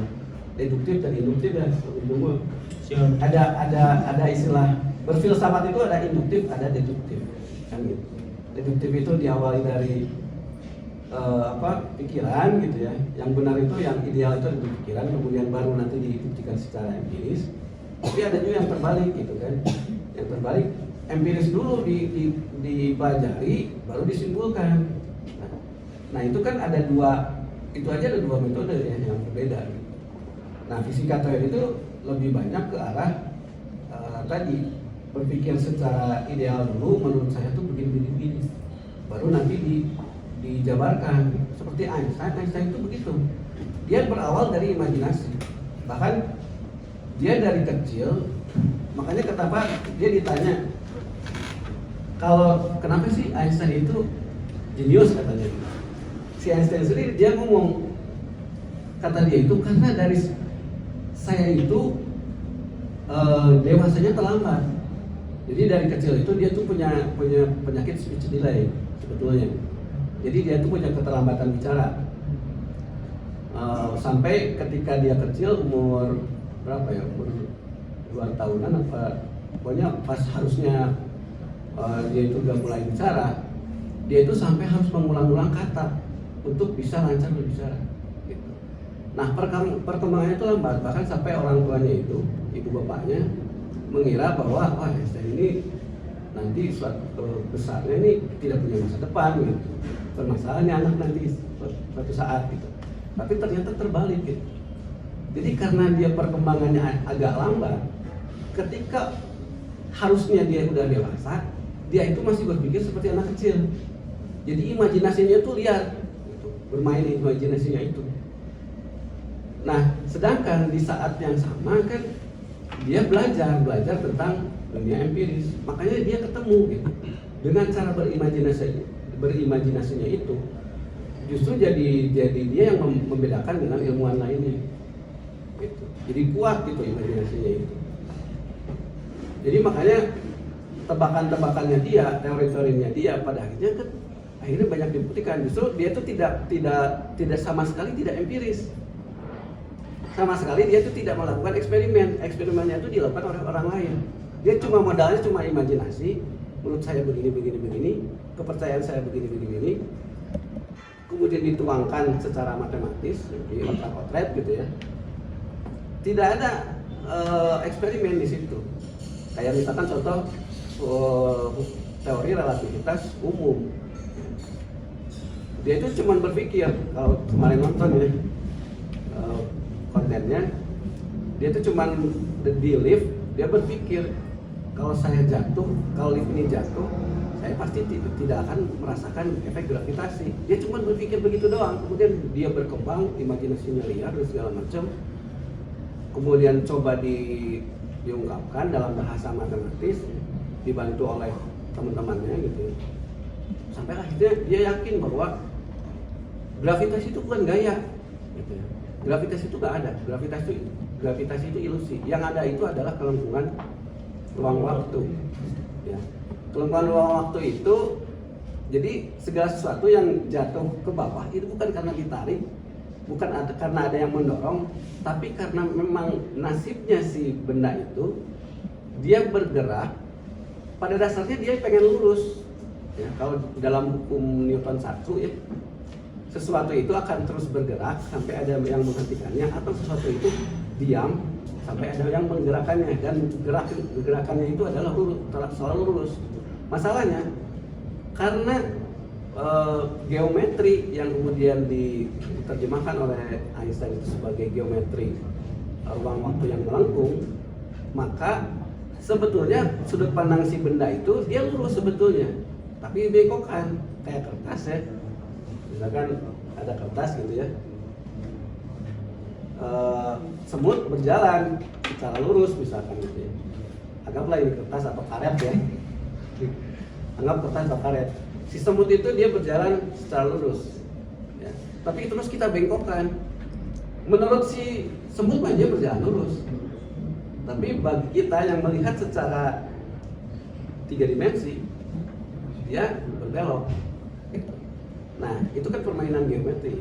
Speaker 4: deduktif dan induktif ya. Pak Gundumo ada istilah berfilsafat itu ada induktif, ada deduktif kan gitu. Deduktif itu diawali dari pikiran gitu ya. Yang benar itu, yang ideal itu dari pikiran, kemudian baru nanti dibuktikan secara empiris. Tapi ada juga yang terbalik gitu kan. Yang terbalik empiris dulu dipelajari baru disimpulkan. Nah, itu kan ada dua metode ya yang berbeda. Nah, fisika teori itu lebih banyak ke arah tadi berpikir secara ideal dulu, menurut saya tuh begini, baru nanti dijabarkan. Seperti Einstein itu begitu. Dia berawal dari imajinasi. Bahkan dia dari kecil, makanya kenapa dia ditanya, kalau kenapa sih Einstein itu jenius katanya. Si Einstein sendiri dia ngomong, kata dia itu karena dari saya itu dewasanya terlambat. Jadi dari kecil itu dia tuh punya penyakit speech delay sebetulnya. Jadi dia tuh punya keterlambatan bicara. Sampai ketika dia kecil umur berapa ya, umur 2 tahunan apa pokoknya pas harusnya dia itu udah mulai bicara, dia itu sampai harus mengulang-ulang kata untuk bisa lancar berbicara gitu. Nah perkembangannya itu lambat, bahkan sampai orang tuanya itu, ibu bapaknya mengira bahwa wah Einstein ini nanti suatu besarnya ini tidak punya masa depan gitu, permasalahannya anak nanti suatu saat gitu. Tapi ternyata terbalik gitu. Jadi karena dia perkembangannya agak lambat, ketika harusnya dia udah dewasa, dia itu masih berpikir seperti anak kecil. Jadi imajinasinya tuh liar gitu, bermain di imajinasinya itu. Nah sedangkan di saat yang sama kan dia belajar tentang dunia empiris, makanya dia ketemu gitu. Dengan cara berimajinasinya itu, justru jadi dia yang membedakan dengan ilmuwan lainnya. Gitu. Jadi kuat gitu imajinasinya itu. Jadi makanya tebakan-tebakannya dia, teori-teorinya dia pada akhirnya banyak dibuktikan. Justru dia itu tidak sama sekali tidak empiris. Sama sekali dia itu tidak melakukan eksperimen. Eksperimennya itu dilakukan oleh orang lain. Dia cuma modalnya cuma imajinasi. Menurut saya begini, kepercayaan saya begini. Kemudian dituangkan secara matematis di otak-otak gitu ya. Tidak ada eksperimen di situ. Kayak misalkan contoh teori relativitas umum. Dia itu cuma berpikir, kalau kemarin nonton ya kontennya, dia itu cuma di lift, dia berpikir kalau saya jatuh, kalau lift ini jatuh, saya pasti tidak akan merasakan efek gravitasi. Dia cuma berpikir begitu doang. Kemudian dia berkembang, imajinasinya liar dan segala macam. Kemudian coba diungkapkan dalam bahasa matematis, dibantu oleh teman-temannya gitu. Sampai akhirnya dia yakin bahwa gravitasi itu bukan gaya gitu ya. Gravitasi itu nggak ada, gravitasi itu ilusi. Yang ada itu adalah kelengkungan ruang waktu ya. Kelengkungan ruang waktu itu, jadi segala sesuatu yang jatuh ke bawah itu bukan karena ditarik, bukan karena ada yang mendorong, tapi karena memang nasibnya si benda itu, dia bergerak, pada dasarnya dia pengen lurus ya. Kalau dalam hukum Newton 1 ya, sesuatu itu akan terus bergerak sampai ada yang menghentikannya, atau sesuatu itu diam sampai ada yang menggerakkannya, dan gerakannya itu adalah selalu lurus. Masalahnya karena geometri yang kemudian diterjemahkan oleh Einstein itu sebagai geometri ruang waktu yang melengkung, maka sebetulnya sudut pandang si benda itu dia lurus sebetulnya, tapi dibengkokkan kayak kertas ya. Misalkan ada kertas gitu ya, semut berjalan secara lurus misalkan gitu ya. Anggaplah ini kertas atau karet ya, anggap kertas atau karet. Si semut itu dia berjalan secara lurus ya. Tapi terus kita bengkokkan. Menurut si semut mah dia berjalan lurus, tapi bagi kita yang melihat secara 3 dimensi, dia berbelok. Nah, itu kan permainan geometri.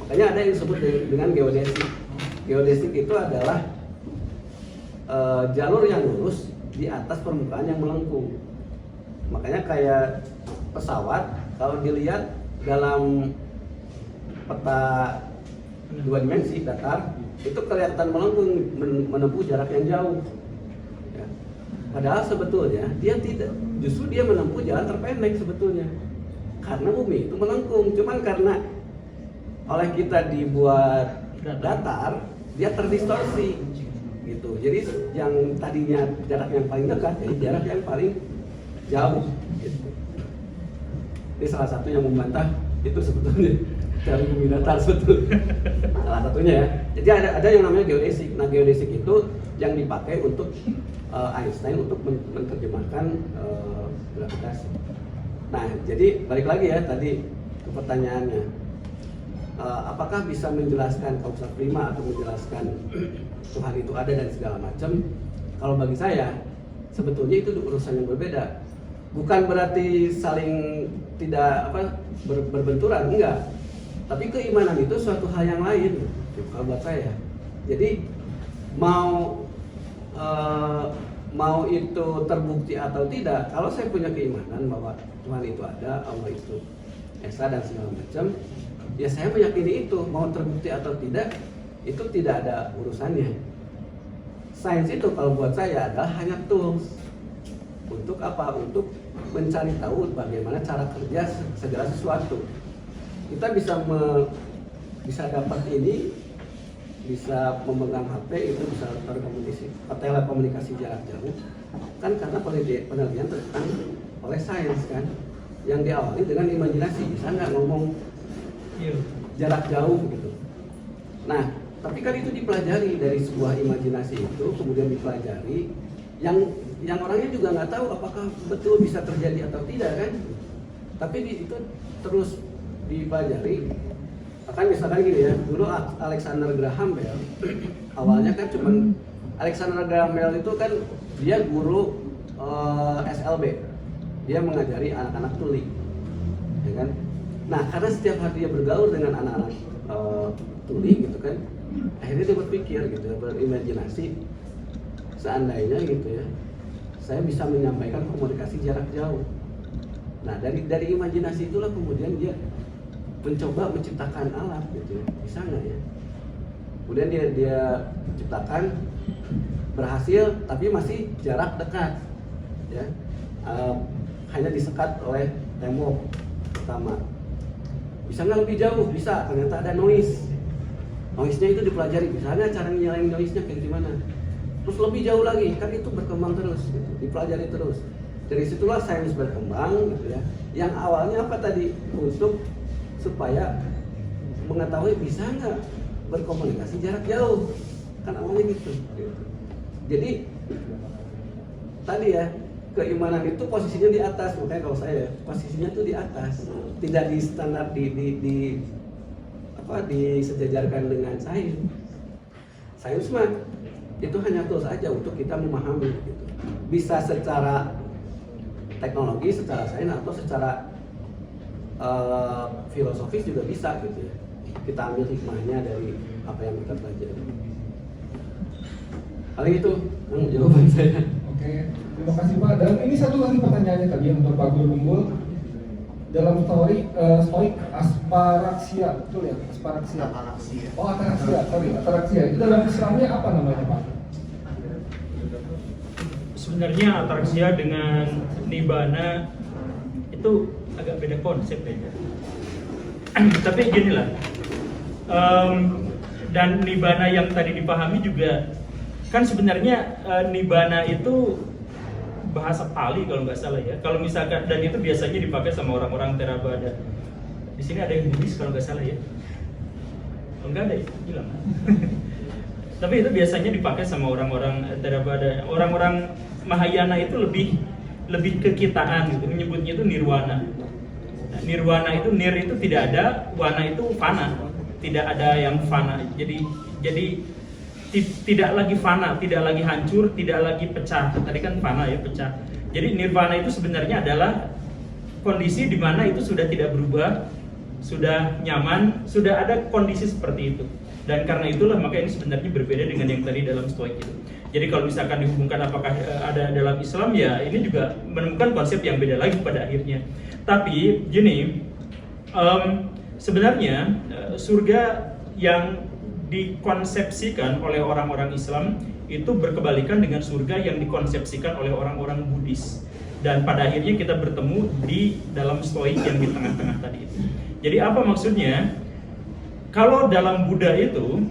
Speaker 4: Makanya ada yang disebut dengan geodesik. Geodesik itu adalah jalur yang lurus di atas permukaan yang melengkung. Makanya kayak pesawat, kalau dilihat dalam peta 2 dimensi datar, itu kelihatan melengkung, menempuh jarak yang jauh. Ya. Padahal sebetulnya dia tidak. Justru dia menempuh jalan terpendek sebetulnya, karena bumi itu melengkung. Cuman karena oleh kita dibuat datar, dia terdistorsi gitu. Jadi yang tadinya jarak yang paling dekat jadi jarak yang paling jauh gitu. Ini salah satu yang membantah itu sebetulnya teori bumi datar sebetulnya. Salah satunya ya. Jadi ada yang namanya geodesik. Nah, geodesik itu yang dipakai untuk Einstein untuk menerjemahkan gravitasi. Nah, jadi balik lagi ya tadi ke pertanyaannya, apakah bisa menjelaskan kausa prima atau menjelaskan Tuhan itu ada dan segala macam? Kalau bagi saya sebetulnya itu urusan yang berbeda. Bukan berarti saling tidak berbenturan, enggak. Tapi keimanan itu suatu hal yang lain kalau buat saya. Jadi mau mau itu terbukti atau tidak, kalau saya punya keimanan bahwa Tuhan itu ada, Allah itu esa dan segala macam, ya saya meyakini itu. Mau terbukti atau tidak, itu tidak ada urusannya. Sains itu kalau buat saya adalah hanya tools. Untuk apa? Untuk mencari tahu bagaimana cara kerja segala sesuatu. Kita bisa dapat ini, bisa memegang HP, itu bisa telekomunikasi jarak jauh, kan karena penelitian tentang oleh sains kan, yang diawali dengan imajinasi. Bisa nggak ngomong jarak jauh gitu. Nah, tapi kan itu dipelajari dari sebuah imajinasi itu, kemudian dipelajari, yang orangnya juga nggak tahu apakah betul bisa terjadi atau tidak kan, tapi itu terus dipelajari. Kan misalkan gini ya, dulu Alexander Graham Bell awalnya kan cuman Alexander Graham Bell itu kan dia guru SLB, dia mengajari anak-anak tuli, ya kan. Nah, karena setiap hari dia bergaul dengan anak-anak tuli gitu kan, akhirnya dia berpikir gitu, berimajinasi, seandainya gitu ya, saya bisa menyampaikan komunikasi jarak jauh. Nah, dari imajinasi itulah kemudian dia mencoba menciptakan alat gitu, bisa nggak ya? Kemudian dia ciptakan, berhasil, tapi masih jarak dekat, ya, hanya disekat oleh tembok pertama. Bisa nggak lebih jauh? Bisa, ternyata ada noise-nya itu dipelajari, bisa nggak cara nyalain noise-nya kayak gimana? Terus lebih jauh lagi, kan itu berkembang terus, gitu, dipelajari terus. Dari situlah sains berkembang, gitu ya. Yang awalnya apa tadi? Untuk supaya mengetahui bisa nggak berkomunikasi jarak jauh, kan awalnya gitu. Jadi tadi ya, keimanan itu posisinya di atas, makanya kalau saya posisinya tuh di atas, tidak di standar disejajarkan dengan sains. Sains mah itu hanya tools saja untuk kita memahami gitu. Bisa secara teknologi, secara sains, atau secara filosofis juga bisa gitu ya. Kita ambil hikmahnya dari apa yang kita pelajari. Paling itu jawaban saya.
Speaker 3: Oke, terima kasih Pak. Dan ini satu lagi pertanyaannya tadi yang untuk Pak Guru Kumpul. Dalam stoik asparaxia, betul ya? Asparaxia. Oh, ataraxia. Itu dalam Islamnya apa namanya Pak?
Speaker 1: Sebenarnya ataraxia dengan nibbana itu agak beda konsep ya. Tapi gini lah, dan nibbana yang tadi dipahami juga kan sebenarnya nibbana itu bahasa Pali kalau nggak salah ya. Kalau misalkan, dan itu biasanya dipakai sama orang-orang Theravada. Di sini ada yang Buddhis kalau nggak salah ya. Oh, nggak ada ya, hilang. Tapi itu biasanya dipakai sama orang-orang Theravada. Orang-orang Mahayana itu lebih kekitaan gitu, menyebutnya itu nirwana. Nah, nirwana itu, nir itu tidak ada, wana itu fana, tidak ada yang fana. Jadi tidak lagi fana, tidak lagi hancur, tidak lagi pecah. Tadi kan fana ya, pecah. Jadi nirwana itu sebenarnya adalah kondisi di mana itu sudah tidak berubah, sudah nyaman, sudah ada kondisi seperti itu. Dan karena itulah maka ini sebenarnya berbeda dengan yang tadi dalam stoik itu. Jadi kalau misalkan dihubungkan apakah ada dalam Islam, ya ini juga menemukan konsep yang beda lagi pada akhirnya. Tapi gini, sebenarnya surga yang dikonsepsikan oleh orang-orang Islam itu berkebalikan dengan surga yang dikonsepsikan oleh orang-orang Buddhis. Dan pada akhirnya kita bertemu di dalam stoik yang di tengah-tengah tadi itu. Jadi apa maksudnya? Kalau dalam Buddha itu,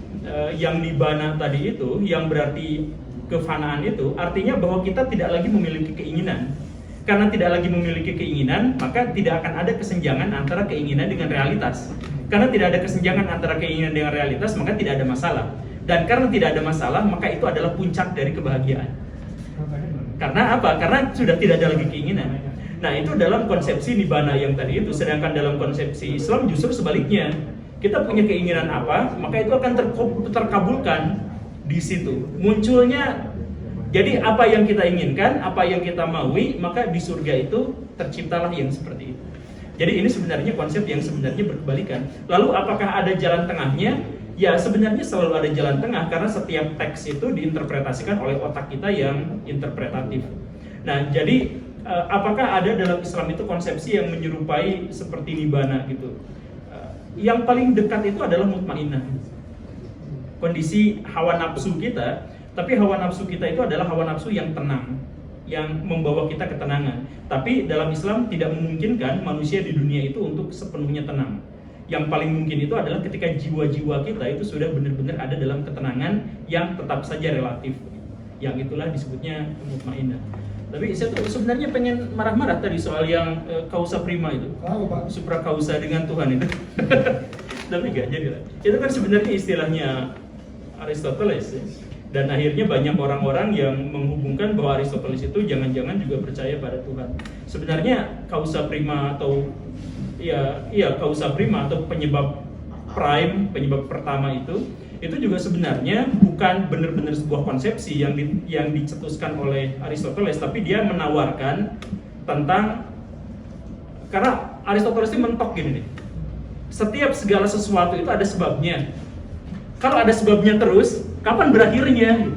Speaker 1: yang nibbana tadi itu, yang berarti kefanaan itu, artinya bahwa kita tidak lagi memiliki keinginan. Karena tidak lagi memiliki keinginan, maka tidak akan ada kesenjangan antara keinginan dengan realitas. Karena tidak ada kesenjangan antara keinginan dengan realitas, maka tidak ada masalah. Dan karena tidak ada masalah, maka itu adalah puncak dari kebahagiaan. Karena apa? Karena sudah tidak ada lagi keinginan. Nah, itu dalam konsepsi nibbana yang tadi itu. Sedangkan dalam konsepsi Islam justru sebaliknya. Kita punya keinginan apa, maka itu akan terkabulkan di situ. Munculnya, jadi apa yang kita inginkan, apa yang kita maui, maka di surga itu terciptalah yang seperti itu. Jadi ini sebenarnya konsep yang sebenarnya berbalikan. Lalu apakah ada jalan tengahnya? Ya sebenarnya selalu ada jalan tengah karena setiap teks itu diinterpretasikan oleh otak kita yang interpretatif. Nah jadi apakah ada dalam Islam itu konsepsi yang menyerupai seperti nibbana gitu? Yang paling dekat itu adalah mutmainnah, kondisi hawa nafsu kita. Tapi hawa nafsu kita itu adalah hawa nafsu yang tenang, yang membawa kita ketenangan. Tapi dalam Islam tidak memungkinkan manusia di dunia itu untuk sepenuhnya tenang. Yang paling mungkin itu adalah ketika jiwa-jiwa kita itu sudah benar-benar ada dalam ketenangan yang tetap saja relatif. Yang itulah disebutnya mutmainnah. Tapi saya tuh sebenarnya pengen marah-marah tadi soal yang kausa prima itu, supra kausa dengan Tuhan itu. Tapi enggak jadi lah. Itu kan sebenarnya istilahnya Aristoteles ya. Dan akhirnya banyak orang-orang yang menghubungkan bahwa Aristoteles itu jangan-jangan juga percaya pada Tuhan. Sebenarnya kausa prima atau kausa prima atau penyebab prime, penyebab pertama itu juga sebenarnya bukan benar-benar sebuah konsepsi yang dicetuskan oleh Aristoteles, tapi dia menawarkan tentang, karena Aristoteles itu mentok gini nih, setiap segala sesuatu itu ada sebabnya. Kalau ada sebabnya terus, kapan berakhirnya?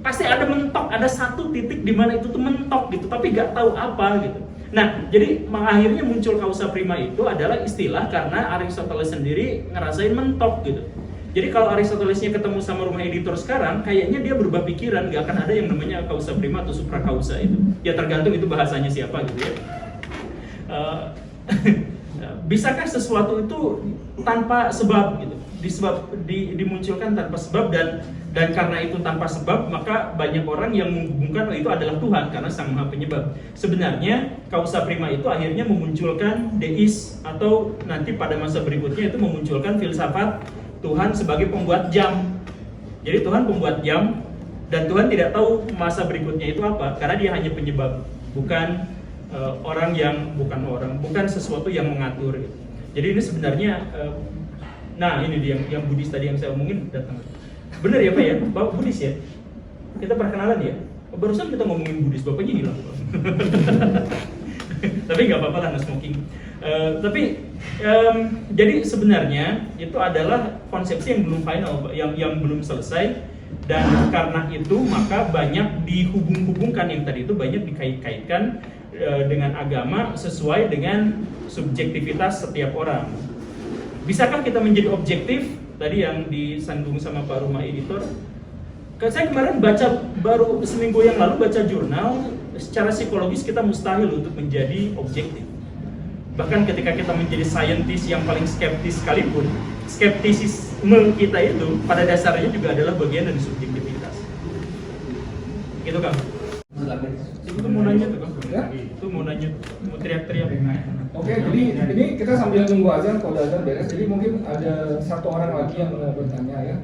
Speaker 1: Pasti ada mentok, ada satu titik di mana itu tuh mentok gitu, tapi nggak tahu apa gitu. Nah, jadi akhirnya muncul kausa prima itu adalah istilah karena Aristoteles sendiri ngerasain mentok gitu. Jadi kalau Aristotelesnya ketemu sama rumah editor sekarang, kayaknya dia berubah pikiran, nggak akan ada yang namanya kausa prima atau supra kausa itu. Ya tergantung itu bahasanya siapa gitu ya. Bisakah sesuatu itu tanpa sebab gitu? Dimunculkan tanpa sebab dan karena itu tanpa sebab, maka banyak orang yang menghubungkan itu adalah Tuhan karena Sang Maha Penyebab. Sebenarnya kausa prima itu akhirnya memunculkan deis, atau nanti pada masa berikutnya itu memunculkan filsafat Tuhan sebagai pembuat jam. Jadi Tuhan pembuat jam dan Tuhan tidak tahu masa berikutnya itu apa karena dia hanya penyebab, bukan bukan sesuatu yang mengatur. Jadi ini sebenarnya nah ini dia yang Buddhis tadi yang saya omongin datang. Bener ya Pak ya? Bapak Buddhis ya? Kita perkenalan ya? Barusan kita ngomongin Buddhis, bapaknya hilang. Tapi nggak apa-apa lah, no smoking. Jadi sebenarnya itu adalah konsepsi yang belum final, yang belum selesai, dan karena itu maka banyak dihubung-hubungkan, yang tadi itu banyak dikait-kaitkan dengan agama sesuai dengan subjektivitas setiap orang. Bisakah kita menjadi objektif? Tadi yang disandung sama Pak Rumah Editor. Saya kemarin baru seminggu yang lalu baca jurnal, secara psikologis kita mustahil untuk menjadi objektif. Bahkan ketika kita menjadi saintis yang paling skeptis sekalipun, skeptisisme kita itu pada dasarnya juga adalah bagian dari subjektivitas. Gitu Kang. Itu mau nanya tuh Kang.
Speaker 3: Ya?
Speaker 1: Itu mau nanya, mau teriak-teriak.
Speaker 3: Oke, jadi ini kita sambil nunggu azan, kalau azan beres, jadi mungkin ada satu orang lagi yang mau bertanya ya.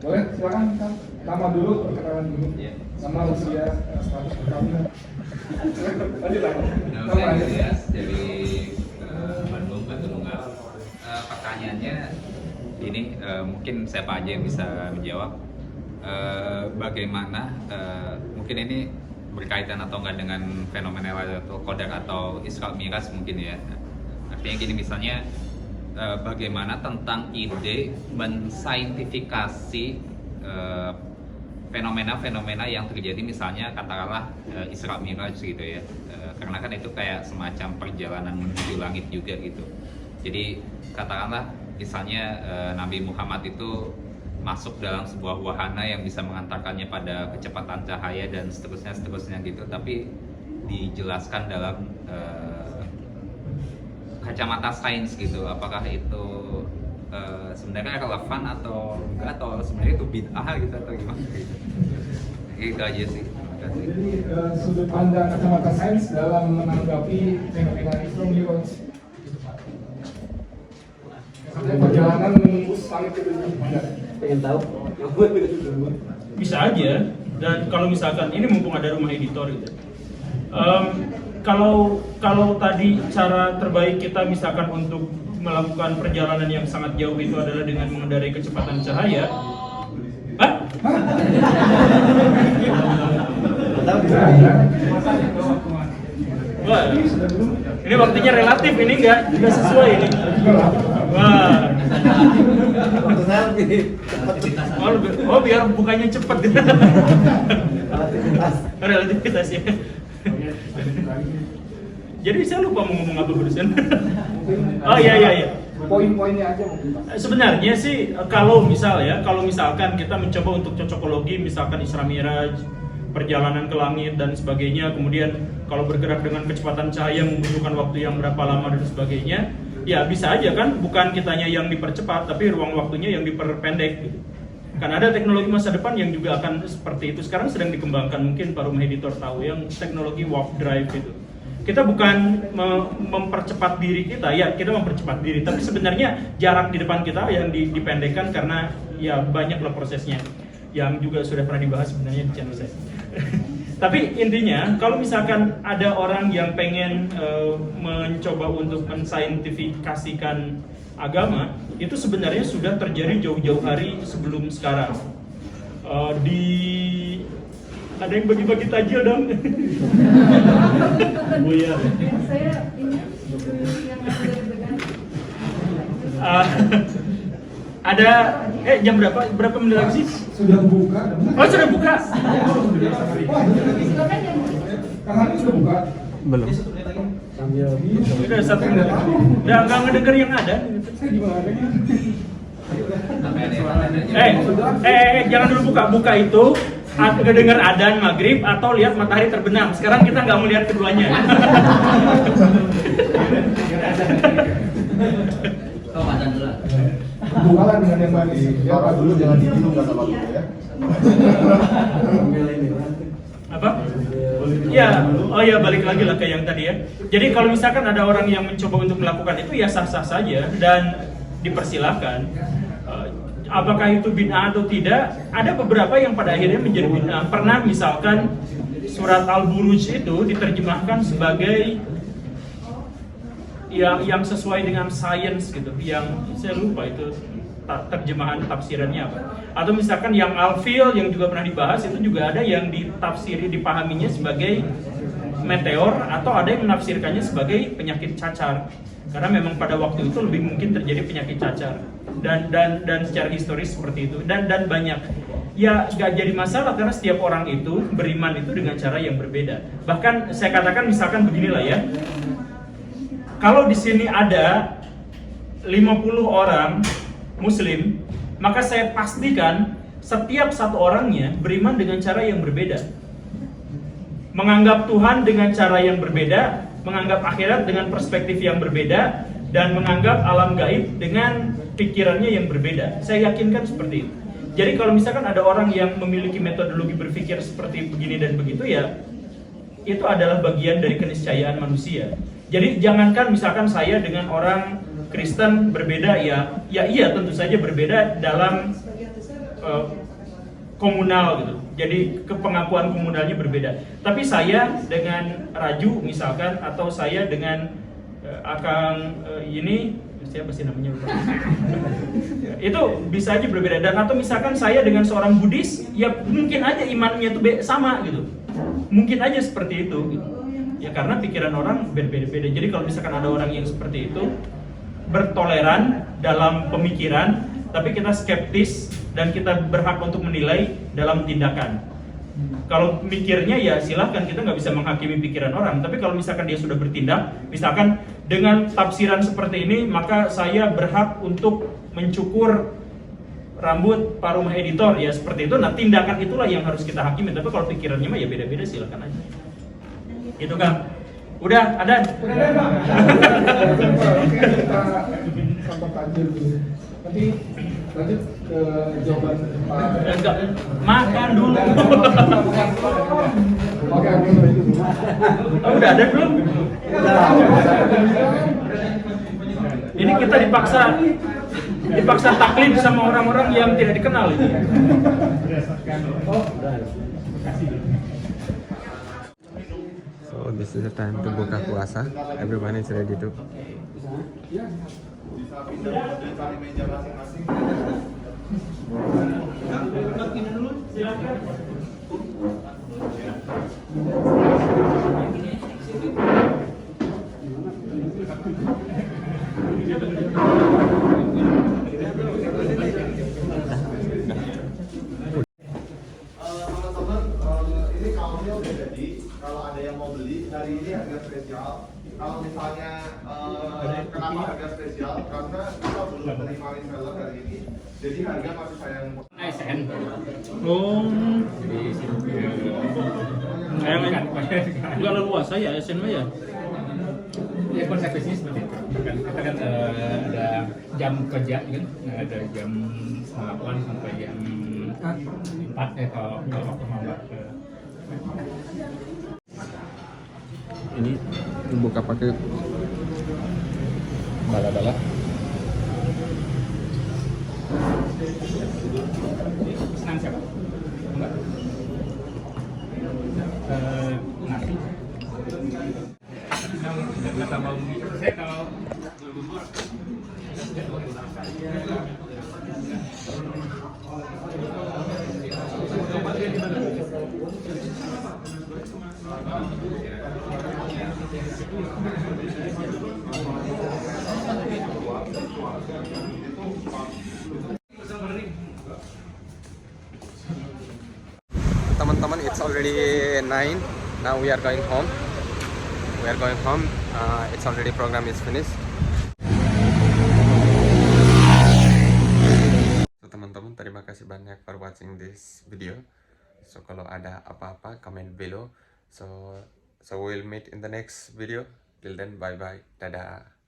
Speaker 3: Boleh, silakan Kang. Nama dulu, perkenalan dulu. Nama, usia, status perkawinan. Lanjut lah.
Speaker 5: Nama saya Andreas dari Bandung, Batu Nunggal. Pertanyaannya ini mungkin siapa aja yang bisa menjawab. Bagaimana mungkin ini berkaitan atau enggak dengan fenomena atau qadar atau Isra Mi'raj mungkin ya. Artinya gini, misalnya bagaimana tentang ide mensaintifikasi fenomena-fenomena yang terjadi, misalnya katakanlah Isra Mi'raj gitu ya. Karena kan itu kayak semacam perjalanan menuju langit juga gitu. Jadi katakanlah misalnya Nabi Muhammad itu masuk dalam sebuah wahana yang bisa mengantarkannya pada kecepatan cahaya dan seterusnya gitu, tapi dijelaskan dalam kacamata sains gitu. Apakah itu sebenarnya relevan atau enggak, atau sebenarnya itu bid'ah gitu atau gimana gitu. Itu aja sih.
Speaker 3: Jadi sudut pandang kacamata sains dalam menanggapi fenomena Isra Mi'raj. Perjalanan menembus langit itu
Speaker 4: Pengen tahu?
Speaker 1: Bisa aja. Dan kalau misalkan ini mumpung ada rumah editor gitu. Kalau tadi cara terbaik kita misalkan untuk melakukan perjalanan yang sangat jauh itu adalah dengan mengendarai kecepatan cahaya. Hah? Wah, ini waktunya relatif, ini nggak sesuai ini. Wah.
Speaker 4: Waktu saya lebih
Speaker 5: Aktivitas
Speaker 1: Oh, biar bukanya cepat.
Speaker 4: aktivitas.
Speaker 1: Relativitas ya. Jadi saya lupa mau ngomong apa barusan. Oh iya.
Speaker 3: Poin-poinnya aja mungkin Pak.
Speaker 1: Sebenarnya sih kalau misalkan kita mencoba untuk cocokologi, misalkan Isra Miraj, perjalanan ke langit dan sebagainya, kemudian kalau bergerak dengan kecepatan cahaya membutuhkan waktu yang berapa lama dan sebagainya, ya bisa aja kan, bukan kitanya yang dipercepat, tapi ruang waktunya yang diperpendek gitu. Kan ada teknologi masa depan yang juga akan seperti itu. Sekarang sedang dikembangkan, mungkin Pak Rumah Editor tahu, yang teknologi warp drive itu. Kita bukan mempercepat diri kita, ya kita mempercepat diri, tapi sebenarnya jarak di depan kita yang dipendekkan karena ya banyaklah prosesnya yang juga sudah pernah dibahas sebenarnya di channel saya. Tapi intinya kalau misalkan ada orang yang pengen mencoba untuk mensaintifikasikan agama, itu sebenarnya sudah terjadi jauh-jauh hari sebelum sekarang. Ada yang bagi-bagi tajil dong. Buya.
Speaker 8: Saya ini yang berbeda.
Speaker 1: Ada jam berapa? Berapa menit lagi sih?
Speaker 3: Sudah buka.
Speaker 1: Oh, sudah buka.
Speaker 8: Silakan yang
Speaker 3: Kang Hani sudah buka.
Speaker 1: Belum.
Speaker 4: Sambil
Speaker 1: Udah 1 menit. Udah nggak ngedenger yang ada.
Speaker 3: Saya gimana lagi?
Speaker 1: Jangan dulu buka. Buka itu ngedenger adzan maghrib atau lihat matahari terbenam. Sekarang kita nggak melihat keduanya.
Speaker 5: Oh, ada dulu.
Speaker 3: Bukalah dengan yang manis. Ya Pak dulu jangan diminum kata Pak dulu ya.
Speaker 4: sambil ini.
Speaker 1: Apa? Ya, oh ya balik lagi lah ke yang tadi ya. Jadi kalau misalkan ada orang yang mencoba untuk melakukan itu ya sah-sah saja dan dipersilahkan. Apakah itu bid'ah atau tidak? Ada beberapa yang pada akhirnya menjadi bid'ah. Pernah misalkan surat Al-Buruj itu diterjemahkan sebagai yang sesuai dengan sains gitu. Yang saya lupa itu terjemahan tafsirannya apa. Atau misalkan yang Al-Fil yang juga pernah dibahas itu juga ada yang ditafsiri dipahaminya sebagai meteor atau ada yang menafsirkannya sebagai penyakit cacar. Karena memang pada waktu itu lebih mungkin terjadi penyakit cacar dan secara historis seperti itu dan banyak ya gak jadi masalah karena setiap orang itu beriman itu dengan cara yang berbeda. Bahkan saya katakan misalkan beginilah ya, kalau di sini ada 50 orang Muslim, maka saya pastikan setiap satu orangnya beriman dengan cara yang berbeda, menganggap Tuhan dengan cara yang berbeda, menganggap akhirat dengan perspektif yang berbeda, dan menganggap alam gaib dengan pikirannya yang berbeda. Saya yakinkan seperti itu. Jadi kalau misalkan ada orang yang memiliki metodologi berpikir seperti begini dan begitu ya, itu adalah bagian dari keniscayaan manusia. Jadi jangankan misalkan saya dengan orang Kristen berbeda, ya iya tentu saja berbeda dalam komunal gitu. Jadi kepengakuan komunalnya berbeda. Tapi saya dengan Raju misalkan, atau saya dengan Akang ini siapa sih namanya? Itu bisa aja berbeda. Dan atau misalkan saya dengan seorang Buddhis, ya mungkin aja imannya itu sama gitu. Mungkin aja seperti itu gitu. Ya karena pikiran orang berbeda-beda. Jadi kalau misalkan ada orang yang seperti itu bertoleran dalam pemikiran, tapi kita skeptis dan kita berhak untuk menilai dalam tindakan. Kalau mikirnya ya silahkan, kita nggak bisa menghakimi pikiran orang. Tapi kalau misalkan dia sudah bertindak, misalkan dengan tafsiran seperti ini, maka saya berhak untuk mencukur rambut Pak Rumah Editor, ya seperti itu. Nah tindakan itulah yang harus kita hakimi. Tapi kalau pikirannya mah ya beda-beda, silahkan aja. Itu kan. Udah, ada.
Speaker 3: Kita sampai tajir dulu. Nanti lanjut ke jawaban Pak.
Speaker 1: Enggak, makan dulu.
Speaker 3: Oke, itu dulu.
Speaker 1: Oh, udah ada belum? Ini kita dipaksa taklid sama orang-orang yang tidak dikenal ini.
Speaker 2: So this is the time to buka puasa. Everyone is ready to.
Speaker 6: Bisa pindah cari meja masing-masing.
Speaker 1: Silakan.
Speaker 3: Jadi harga masih saya yang
Speaker 5: ASN.
Speaker 1: Oh,
Speaker 5: Jadi
Speaker 1: nggak leluasa ya SN mah ya?
Speaker 5: ya konsekuensinya seperti itu. Kan kita kan ada jam kerja kan, ada jam 8 sampai jam 4 ya kalau waktu malam.
Speaker 2: Ini buka pakai bala-bala.
Speaker 5: Senang siapa? Enggak. Nasi. Nggak tambah bumbu. Saya kalau
Speaker 2: Teman-teman, it's already 9. Now we are going home. It's already program is finished. So teman-teman, terima kasih banyak for watching this video. So kalau ada apa-apa comment below. So we'll meet in the next video. Till then, bye bye, dadah.